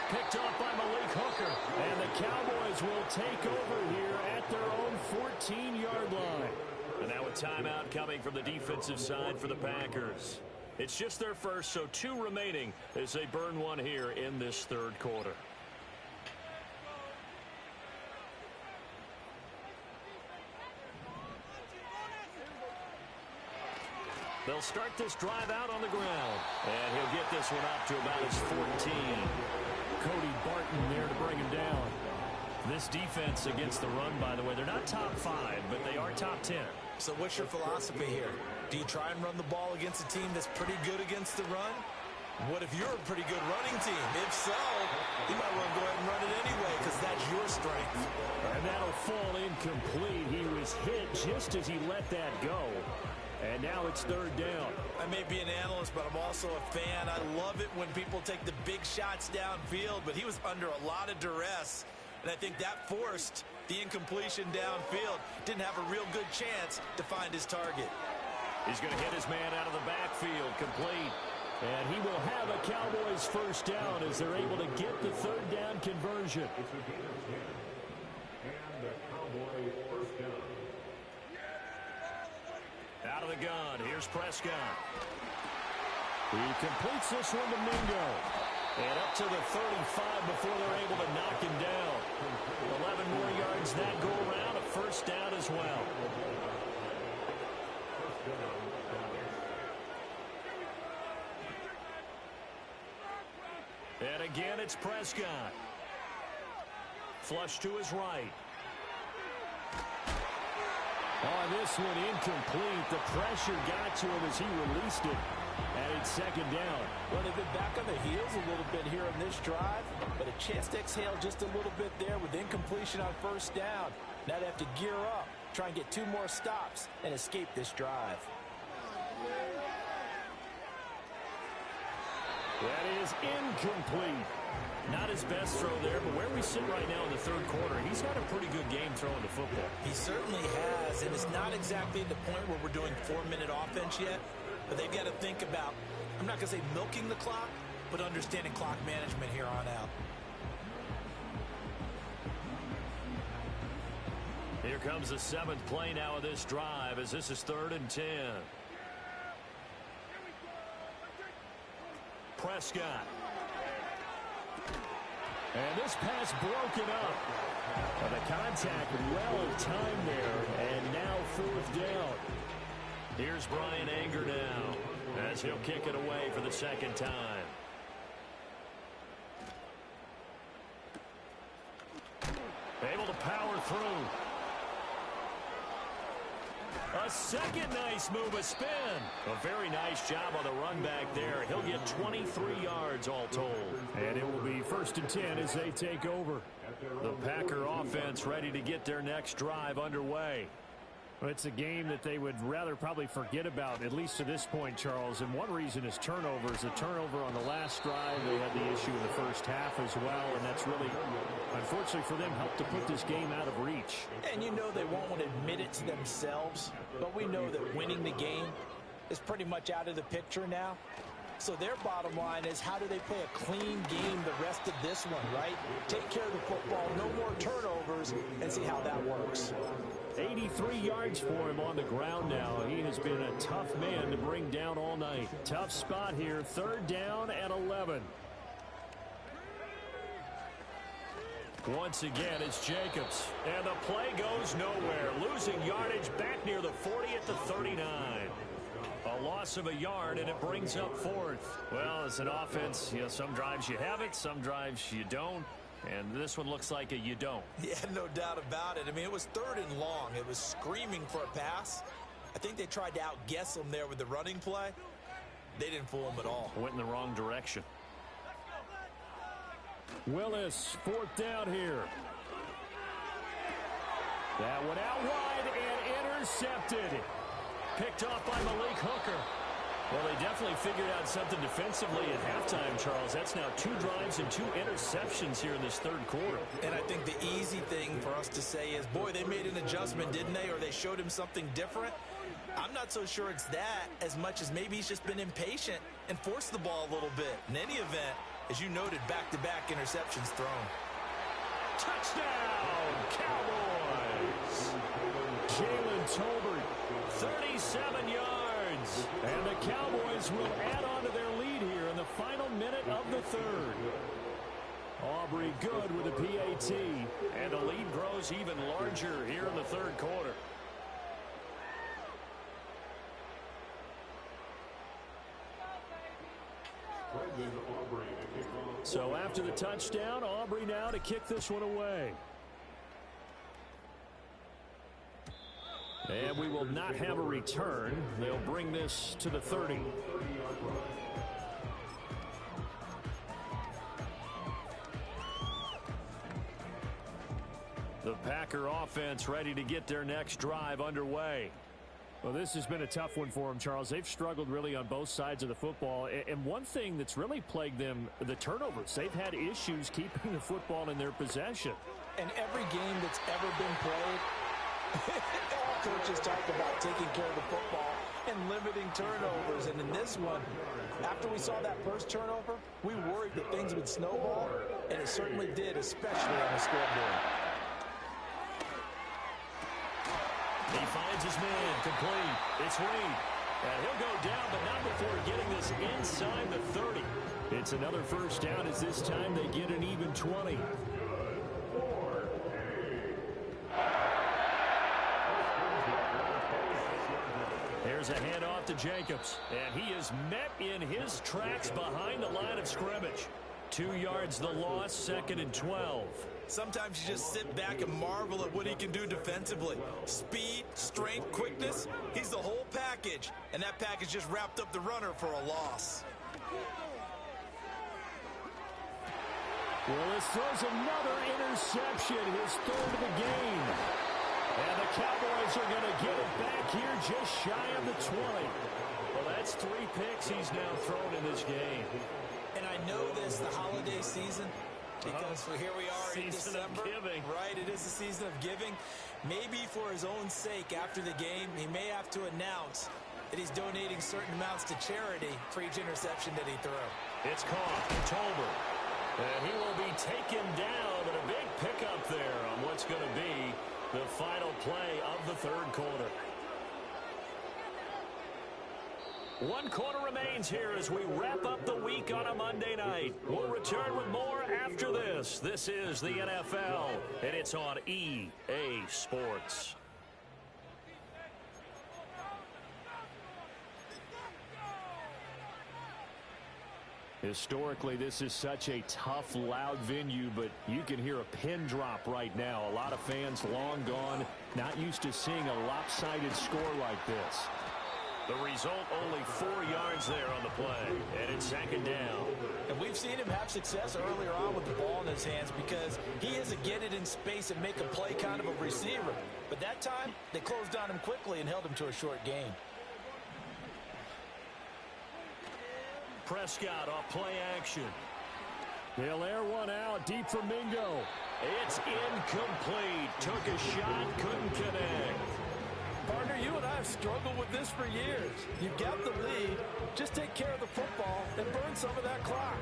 Speaker 4: Picked off by Malik Hooker. And the Cowboys will take over here at their own 14-yard line.
Speaker 1: And now a timeout coming from the defensive side for the Packers. It's just their first, so 2 remaining as they burn one here in this 3rd quarter. They'll start this drive out on the ground. And he'll get this one up to about his 14.
Speaker 4: Cody Barton there to bring him down. This defense against the run, by the way, they're not top 5, but they are top 10.
Speaker 3: So what's your philosophy here? Do you try and run the ball against a team that's pretty good against the run? What if you're a pretty good running team? If so, you might want to go ahead and run it anyway because that's your strength.
Speaker 4: And that'll fall incomplete. He was hit just as he let that go. And now it's 3rd down.
Speaker 3: I may be an analyst, but I'm also a fan. I love it when people take the big shots downfield, but he was under a lot of duress. And I think that forced the incompletion downfield. Didn't have a real good chance to find his target.
Speaker 1: He's going to hit his man out of the backfield, complete.
Speaker 4: And he will have a Cowboys 1st down as they're able to get the 3rd down conversion.
Speaker 1: Out of the gun, here's Prescott.
Speaker 4: He completes this one to Mingo.
Speaker 1: And up to the 35 before they're able to knock him down. 11 more yards that go around, a 1st down as well. And again, it's Prescott. Flush to his right.
Speaker 4: On this one, incomplete. The pressure got to him as he released it. And it's 2nd down.
Speaker 3: Well, they've been back on the heels a little bit here in this drive, but a chance to exhale just a little bit there with incompletion on 1st down. Now they have to gear up, try and get 2 more stops, and escape this drive.
Speaker 4: That is incomplete.
Speaker 1: Not his best throw there, but where we sit right now in the 3rd quarter, he's had a pretty good game throwing the football.
Speaker 3: He certainly has, and it's not exactly at the point where we're doing 4-minute offense yet, but they've got to think about, I'm not going to say milking the clock, but understanding clock management here on out.
Speaker 1: Here comes the 7th play now of this drive as this is 3rd and 10. Prescott.
Speaker 4: And this pass broken up. But the contact well timed there. And now 4th down.
Speaker 1: Here's Brian Anger now as he'll kick it away for the 2nd time. Able to power through. A 2nd nice move, a spin. A very nice job on the run back there. He'll get 23 yards all told.
Speaker 4: And it will be 1st and 10 as they take over.
Speaker 1: The Packer offense ready to get their next drive underway.
Speaker 4: Well, it's a game that they would rather probably forget about, at least to this point, Charles. And one reason is turnovers. A turnover on the last drive. They had the issue in the 1st half as well. And that's really, unfortunately for them, helped to put this game out of reach.
Speaker 3: And you know they won't want to admit it to themselves. But we know that winning the game is pretty much out of the picture now. So their bottom line is, how do they play a clean game the rest of this one, right? Take care of the football, no more turnovers, and see how that works.
Speaker 4: 83 yards for him on the ground now. He has been a tough man to bring down all night. Tough spot here, 3rd down and 11.
Speaker 1: Once again, it's Jacobs. And the play goes nowhere. Losing yardage back near the 40 at the 39. A loss of a yard, and it brings up 4th. Well, as an offense, you know, some drives you have it, some drives you don't. And this one looks like a you don't.
Speaker 3: Yeah, no doubt about it. I mean, it was 3rd and long. It was screaming for a pass. I think they tried to outguess him there with the running play. They didn't fool him at all.
Speaker 4: Went in the wrong direction. Willis, 4th down here. That went out wide and intercepted. Picked off by Malik Hooker. Well, they definitely figured out something defensively at halftime, Charles. That's now 2 drives and 2 interceptions here in this 3rd quarter.
Speaker 3: And I think the easy thing for us to say is, boy, they made an adjustment, didn't they? Or they showed him something different. I'm not so sure it's that as much as maybe he's just been impatient and forced the ball a little bit. In any event, as you noted, back-to-back interceptions thrown.
Speaker 4: Touchdown, Cowboys! Jalen Tolbert, 37 yards. And the Cowboys will add on to their lead here in the final minute of the 3rd. Aubrey good with a PAT. And the lead grows even larger here in the 3rd quarter. So after the touchdown, Aubrey now to kick this one away. And we will not have a return. They'll bring this to the 30. The Packer offense ready to get their next drive underway. Well, this has been a tough one for them, Charles. They've struggled really on both sides of the football. And one thing that's really plagued them, the turnovers. They've had issues keeping the football in their possession.
Speaker 3: And every game that's ever been played, all coaches talk about taking care of the football and limiting turnovers. And in this one, after we saw that first turnover, we worried that things would snowball, and it certainly did, especially on the scoreboard.
Speaker 4: He finds his man, complete. It's Reed. And he'll go down, but not before getting this inside the 30. It's another first down as this time they get an even 20. There's a handoff to Jacobs, and he is met in his tracks behind the line of scrimmage. 2 yards the loss, 2nd and 12.
Speaker 3: Sometimes you just sit back and marvel at what he can do defensively. Speed, strength, quickness, he's the whole package. And that package just wrapped up the runner for a loss.
Speaker 4: Willis throws another interception, his 3rd of the game. And the Cowboys are going to get it back here just shy of the 20. Well, that's 3 picks he's now thrown in this game.
Speaker 3: And I know this, the holiday season, because here we are in December. Right, it is the season of giving. Maybe for his own sake after the game, he may have to announce that he's donating certain amounts to charity for each interception that he threw.
Speaker 4: It's caught, Tolbert. And he will be taken down, but a big pickup there on what's going to be the final play of the 3rd quarter. 1 quarter remains here as we wrap up the week on a Monday night. We'll return with more after this. This is the NFL, and it's on EA Sports. Historically, this is such a tough, loud venue, but you can hear a pin drop right now. A lot of fans long gone, not used to seeing a lopsided score like this. The result, only 4 yards there on the play, and it's 2nd down.
Speaker 3: And we've seen him have success earlier on with the ball in his hands because he is a get it in space and make a play kind of a receiver. But that time, they closed on him quickly and held him to a short gain.
Speaker 4: Prescott off play action. They'll air one out deep for Mingo. It's incomplete. Took a shot, couldn't connect.
Speaker 3: Partner, you and I have struggled with this for years. You've got the lead. Just take care of the football and burn some of that clock.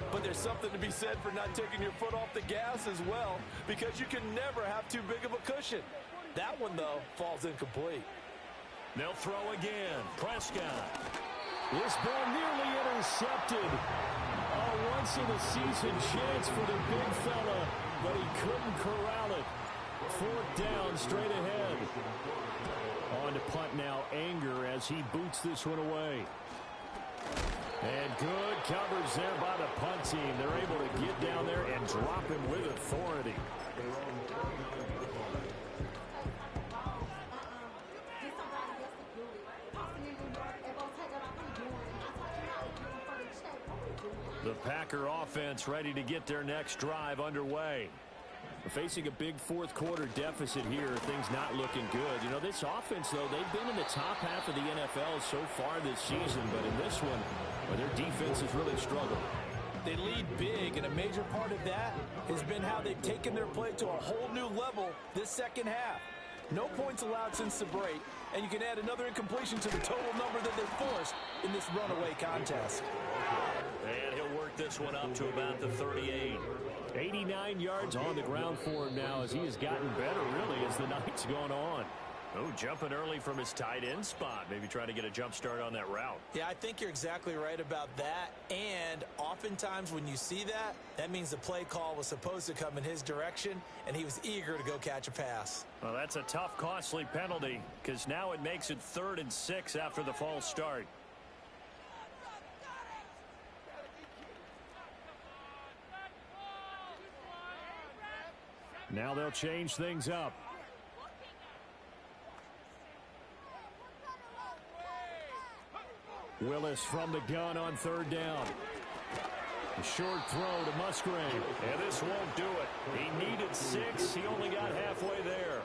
Speaker 3: But there's something to be said for not taking your foot off the gas as well, because you can never have too big of a cushion. That one, though, falls incomplete.
Speaker 4: They'll throw again. Prescott. This ball nearly intercepted. A once-in-a-season chance for the big fella, but he couldn't corral it. 4th down, straight ahead. On to punt now, Anger as he boots this one away. And good coverage there by the punt team. They're able to get down there and drop him with authority.
Speaker 1: The Packer offense ready to get their next drive underway.
Speaker 4: Facing a big fourth quarter deficit here, things not looking good. You know, this offense, though, they've been in the top half of the NFL so far this season, but in this one, well, their defense has really struggled.
Speaker 3: They lead big, and a major part of that has been how they've taken their play to a whole new level this second half. No points allowed since the break, and you can add another incompletion to the total number that they forced in this runaway contest.
Speaker 1: And he'll work this one up to about the 38.
Speaker 4: 89 yards on the ground for him now as he has gotten better, really, as the night's gone on.
Speaker 1: Oh, jumping early from his tight end spot. Maybe trying to get a jump start on that route.
Speaker 3: Yeah, I think you're exactly right about that. And oftentimes when you see that, that means the play call was supposed to come in his direction, and he was eager to go catch a pass.
Speaker 1: Well, that's a tough, costly penalty, because now it makes it 3rd and 6 after the false start.
Speaker 4: Now they'll change things up. Willis from the gun on 3rd down. A short throw to Musgrave.
Speaker 1: And this won't do it. He needed 6. He only got halfway there.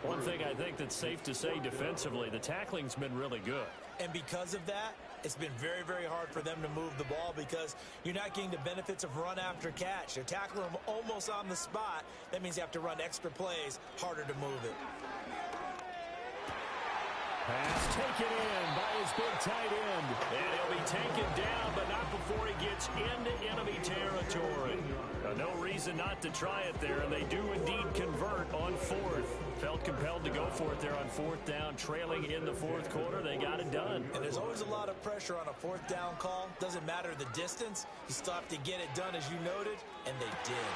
Speaker 1: One thing I think that's safe to say defensively, the tackling's been really good.
Speaker 3: And because of that, it's been very, very hard for them to move the ball because you're not getting the benefits of run after catch. They're tackling them almost on the spot. That means you have to run extra plays, harder to move it.
Speaker 4: Pass taken in by his big tight end.
Speaker 1: And he'll be taken down, but not before he gets into enemy territory. No reason not to try it there, and they do indeed convert on 4th. Felt compelled to go for it there on 4th down, trailing in the 4th quarter. They got it done.
Speaker 3: And there's always a lot of pressure on a 4th down call. Doesn't matter the distance. You still have to get it done, as you noted, and they did.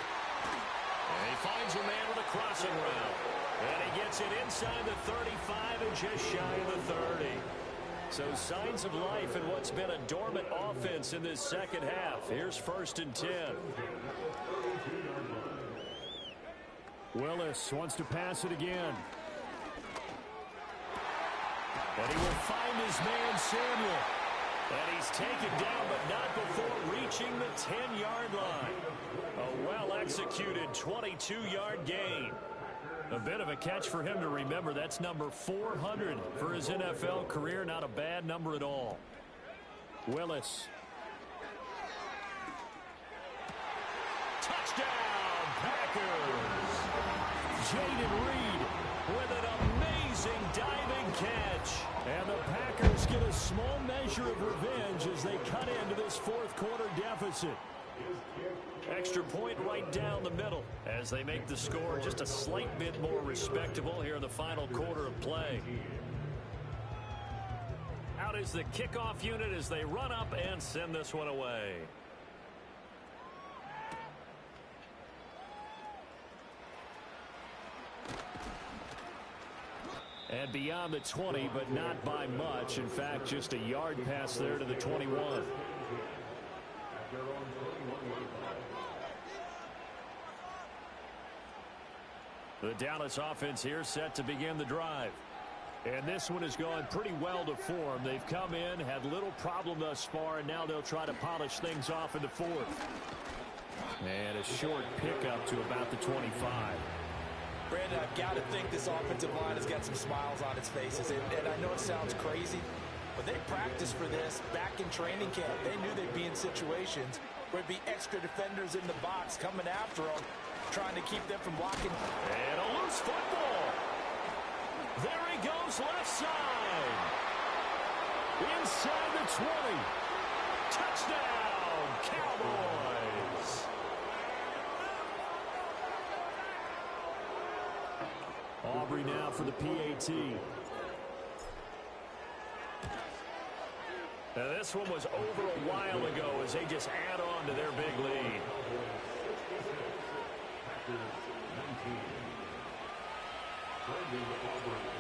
Speaker 1: And he finds a man with a crossing route. And he gets it inside the 35 and just shy of the 30. So signs of life in what's been a dormant offense in this second half. Here's 1st and 10.
Speaker 4: Willis wants to pass it again.
Speaker 1: And he will find his man Samuel. And he's taken down, but not before reaching the 10-yard line. A well-executed 22-yard gain. A bit of a catch for him to remember. That's number 400 for his NFL career. Not a bad number at all.
Speaker 4: Willis.
Speaker 1: Touchdown, Packers!
Speaker 4: Jaden Reed
Speaker 1: With an amazing diving catch.
Speaker 4: And the Packers get a small measure of revenge as they cut into this 4th quarter deficit.
Speaker 1: Extra point right down the middle as they make the score just a slight bit more respectable here in the final quarter of play. Out is the kickoff unit as they run up and send this one away.
Speaker 4: And beyond the 20, but not by much. In fact, just a yard pass there to the 21.
Speaker 1: The Dallas offense here set to begin the drive.
Speaker 4: And this one has gone pretty well to form. They've come in, had little problem thus far, and now they'll try to polish things off in the 4th. And a short pickup to about the 25.
Speaker 3: Brandon, I've got to think this offensive line has got some smiles on its faces. And I know it sounds crazy, but they practiced for this back in training camp. They knew they'd be in situations where there'd be extra defenders in the box coming after them, trying to keep them from blocking.
Speaker 1: And a loose football. There he goes left side.
Speaker 4: Inside the 20.
Speaker 1: Touchdown, Cowboys.
Speaker 4: Aubrey now for the PAT.
Speaker 1: Now this one was over a while ago as they just add on to their big lead.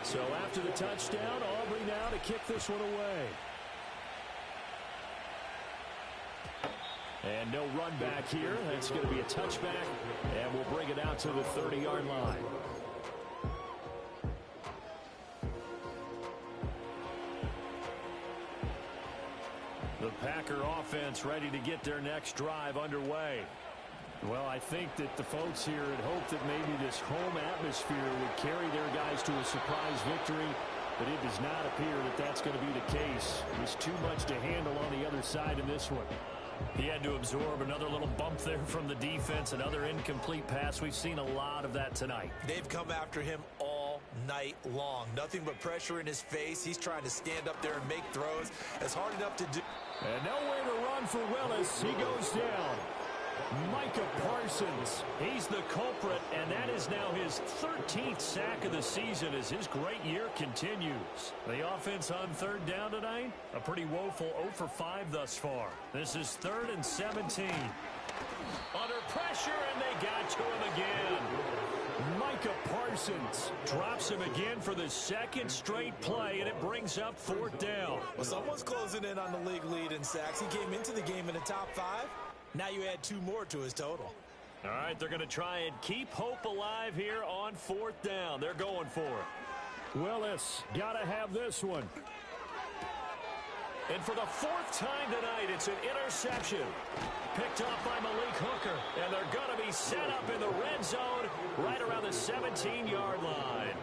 Speaker 4: So after the touchdown, Aubrey now to kick this one away. And no run back here. That's going to be a touchback, and we'll bring it out to the 30-yard line.
Speaker 1: The Packer offense ready to get their next drive underway.
Speaker 4: Well, I think that the folks here had hoped that maybe this home atmosphere would carry their guys to a surprise victory, but it does not appear that that's going to be the case. There's too much to handle on the other side in this one.
Speaker 1: He had to absorb another little bump there from the defense, another incomplete pass. We've seen a lot of that tonight.
Speaker 3: They've come after him all night long. Nothing but pressure in his face. He's trying to stand up there and make throws. It's hard enough to do.
Speaker 4: And nowhere to run for Willis. He goes down. Micah Parsons, he's the culprit, and that is now his 13th sack of the season as his great year continues.
Speaker 1: The offense on third down tonight, a pretty woeful 0 for 5 thus far. This is 3rd and 17. Under pressure, and they got to him again.
Speaker 4: Micah Parsons drops him again for the second straight play, and it brings up 4th down.
Speaker 3: Well, someone's closing in on the league lead in sacks. He came into the game in the top 5. Now you add 2 more to his total.
Speaker 1: All right, they're going to try and keep hope alive here on 4th down. They're going for it.
Speaker 4: Willis, got to have this one.
Speaker 1: And for the 4th time tonight, it's an interception. Picked off by Malik Hooker. And they're going to be set up in the red zone right around the 17-yard line.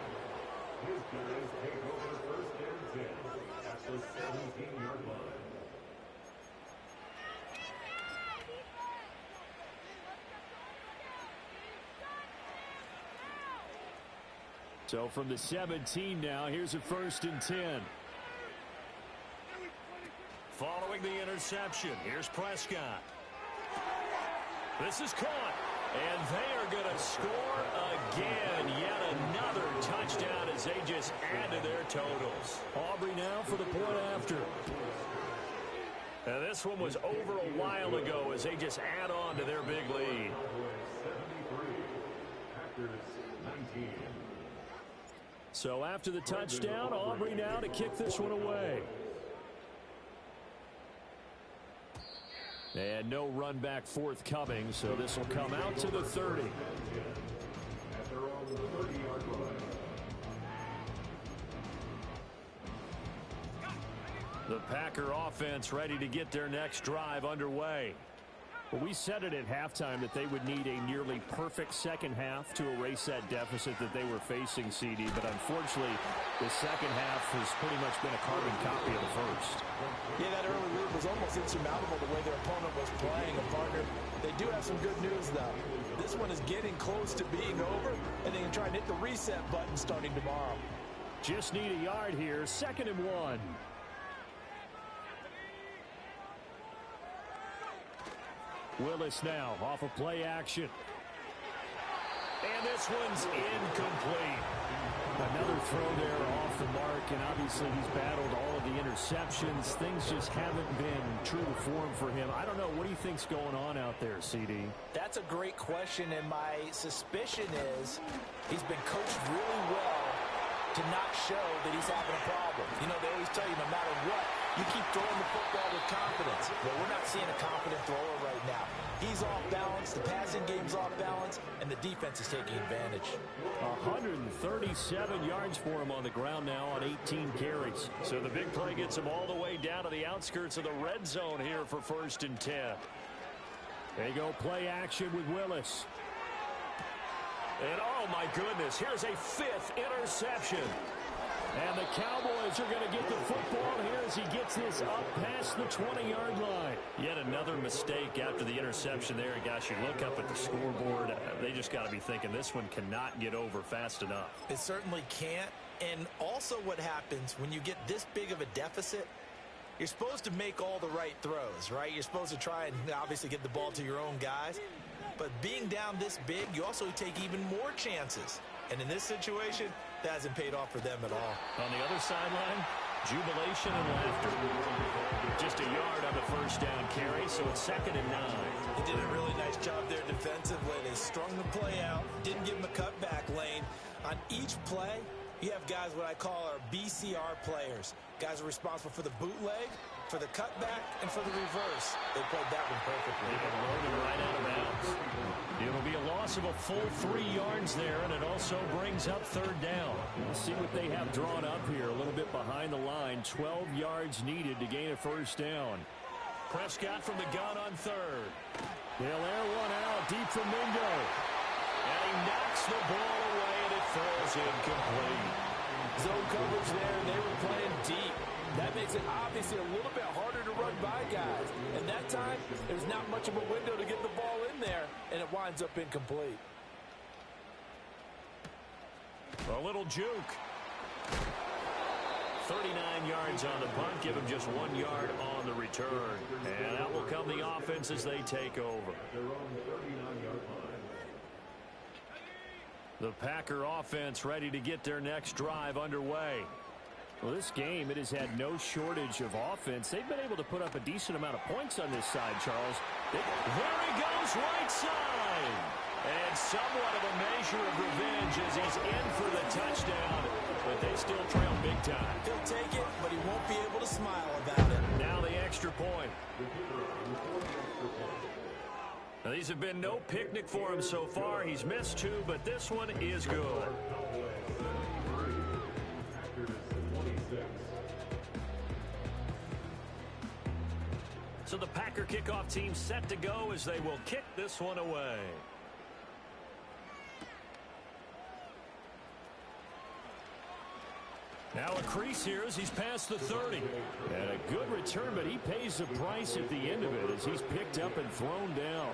Speaker 4: So from the 17 now, here's a 1st and 10.
Speaker 1: Following the interception, here's Prescott. This is caught. And they are going to score again. Yet another touchdown as they just add to their totals.
Speaker 4: Aubrey now for the point after.
Speaker 1: And this one was over a while ago as they just add on to their big lead.
Speaker 4: So after the touchdown, Aubrey now to kick this one away. And no run back forthcoming, so this will come out to the 30.
Speaker 1: The Packer offense ready to get their next drive underway.
Speaker 4: Well, we said it at halftime that they would need a nearly perfect second half to erase that deficit that they were facing, CD. But unfortunately, the second half has pretty much been a carbon copy of the first.
Speaker 3: Yeah, that early lead was almost insurmountable the way their opponent was playing. And, partner, they do have some good news, though. This one is getting close to being over, and they can try and hit the reset button starting tomorrow.
Speaker 4: Just need a yard here. 2nd and 1. Willis now off of play action.
Speaker 1: And this one's incomplete.
Speaker 4: Another throw there off the mark, and obviously he's battled all of the interceptions. Things just haven't been true to form for him. I don't know. What do you think's going on out there, CD?
Speaker 3: That's a great question, and my suspicion is he's been coached really well to not show that he's having a problem. You know, they always tell you no matter what, you keep throwing the football with confidence. Well, we're not seeing a confident thrower right now. He's off balance, the passing game's off balance, and the defense is taking advantage.
Speaker 4: 137 yards for him on the ground now on 18 carries.
Speaker 1: So the big play gets him all the way down to the outskirts of the red zone here for 1st and 10.
Speaker 4: They go play action with Willis.
Speaker 1: And oh my goodness, here's a 5th interception.
Speaker 4: And the Cowboys are going to get the football here as he gets this up past the 20-yard line.
Speaker 1: Yet another mistake after the interception there. Gosh, you look up at the scoreboard, they just got to be thinking this one cannot get over fast enough.
Speaker 3: It certainly can't. And also what happens when you get this big of a deficit, you're supposed to make all the right throws, right? You're supposed to try and obviously get the ball to your own guys. But being down this big, you also take even more chances. And in this situation, that hasn't paid off for them at all.
Speaker 1: On the other sideline, jubilation and laughter. Just a yard on the 1st down carry, so it's 2nd and 9.
Speaker 3: They did a really nice job there defensively. They strung the play out, didn't give them a cutback lane. On each play, you have guys what I call our BCR players. Guys are responsible for the bootleg, for the cutback, and for the reverse. They played that one perfectly.
Speaker 1: They got loaded right out of bounds. It'll be a loss of a full 3 yards there, and it also brings up 3rd down.
Speaker 4: We'll see what they have drawn up here. A little bit behind the line. 12 yards needed to gain a 1st down.
Speaker 1: Prescott from the gun on third.
Speaker 4: He'll air one out deep from Mingo.
Speaker 1: And he knocks the ball away, and it falls incomplete.
Speaker 3: Zone coverage there, and they were playing deep. That makes it obviously a little bit harder to run by guys. And that time, there's not much of a window to get the ball in there, and it winds up incomplete.
Speaker 1: A little juke. 39 yards on the punt, give him just 1 yard on the return. And out will come the offense as they take over. The Packer offense ready to get their next drive underway.
Speaker 4: Well, this game, it has had no shortage of offense. They've been able to put up a decent amount of points on this side, Charles.
Speaker 1: There he goes, right side. And somewhat of a measure of revenge as he's in for the touchdown. But they still trail big time.
Speaker 3: He'll take it, but he won't be able to smile about it.
Speaker 1: Now the extra point. Now, these have been no picnic for him so far. He's missed 2, but this one is good. So the Packer kickoff team set to go as they will kick this one away. Now a crease here as he's past the 30.
Speaker 4: And a good return, but he pays the price at the end of it as he's picked up and thrown down.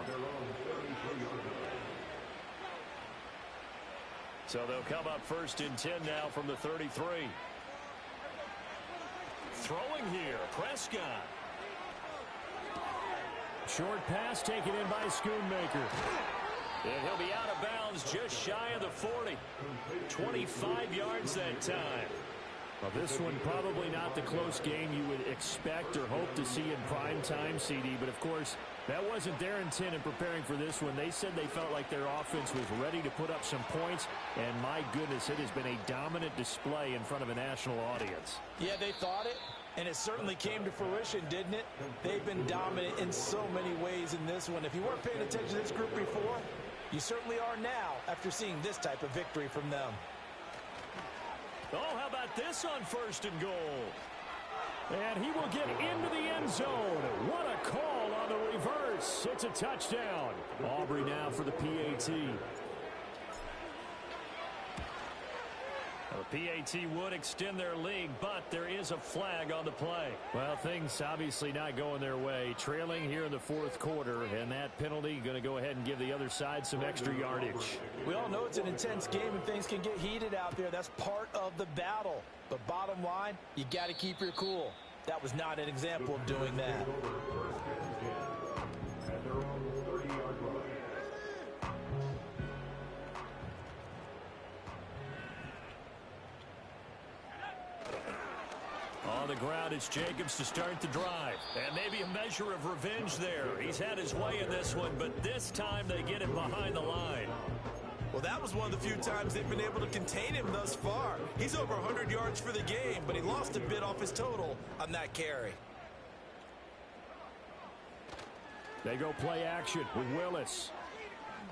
Speaker 1: So they'll come up 1st and 10 now from the 33. Throwing here, Prescott.
Speaker 4: Short pass taken in by Schoonmaker.
Speaker 1: And he'll be out of bounds just shy of the 40. 25 yards that time.
Speaker 4: Well, this one probably not the close game you would expect or hope to see in prime time, CD. But, of course, that wasn't their intent in preparing for this one. They said they felt like their offense was ready to put up some points. And, my goodness, it has been a dominant display in front of a national audience.
Speaker 3: Yeah, they thought it, and it certainly came to fruition, didn't it? They've been dominant in so many ways in this one. If you weren't paying attention to this group before, you certainly are now after seeing this type of victory from them.
Speaker 1: Oh, how about this on 1st and goal?
Speaker 4: And he will get into the end zone. What a call on the reverse. It's a touchdown. Aubrey now for the PAT.
Speaker 1: The PAT would extend their lead, but there is a flag on the play.
Speaker 4: Well, things obviously not going their way. Trailing here in the 4th quarter, and that penalty going to go ahead and give the other side some extra yardage.
Speaker 3: We all know it's an intense game and things can get heated out there. That's part of the battle. But bottom line, you got to keep your cool. That was not an example of doing that.
Speaker 1: On the ground, it's Jacobs to start the drive. And maybe a measure of revenge there. He's had his way in this one, but this time they get it behind the line.
Speaker 3: Well, that was one of the few times they've been able to contain him thus far. He's over 100 yards for the game, but he lost a bit off his total on that carry.
Speaker 4: They go play action with Willis.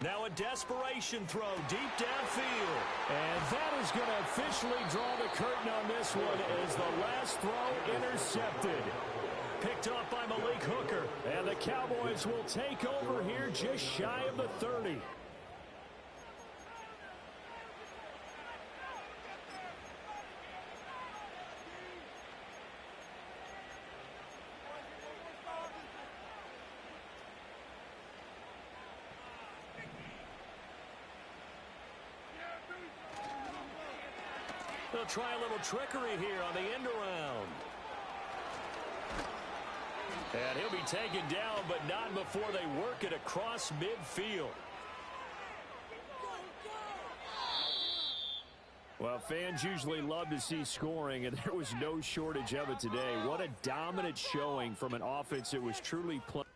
Speaker 1: Now a desperation throw deep downfield.
Speaker 4: And that is going to officially draw the curtain on this one as the last throw intercepted. Picked up by Malik Hooker. And the Cowboys will take over here just shy of the 30.
Speaker 1: They'll try a little trickery here on the end around. And he'll be taken down, but not before they work it across midfield.
Speaker 4: Well, fans usually love to see scoring, and there was no shortage of it today. What a dominant showing from an offense that was truly playing.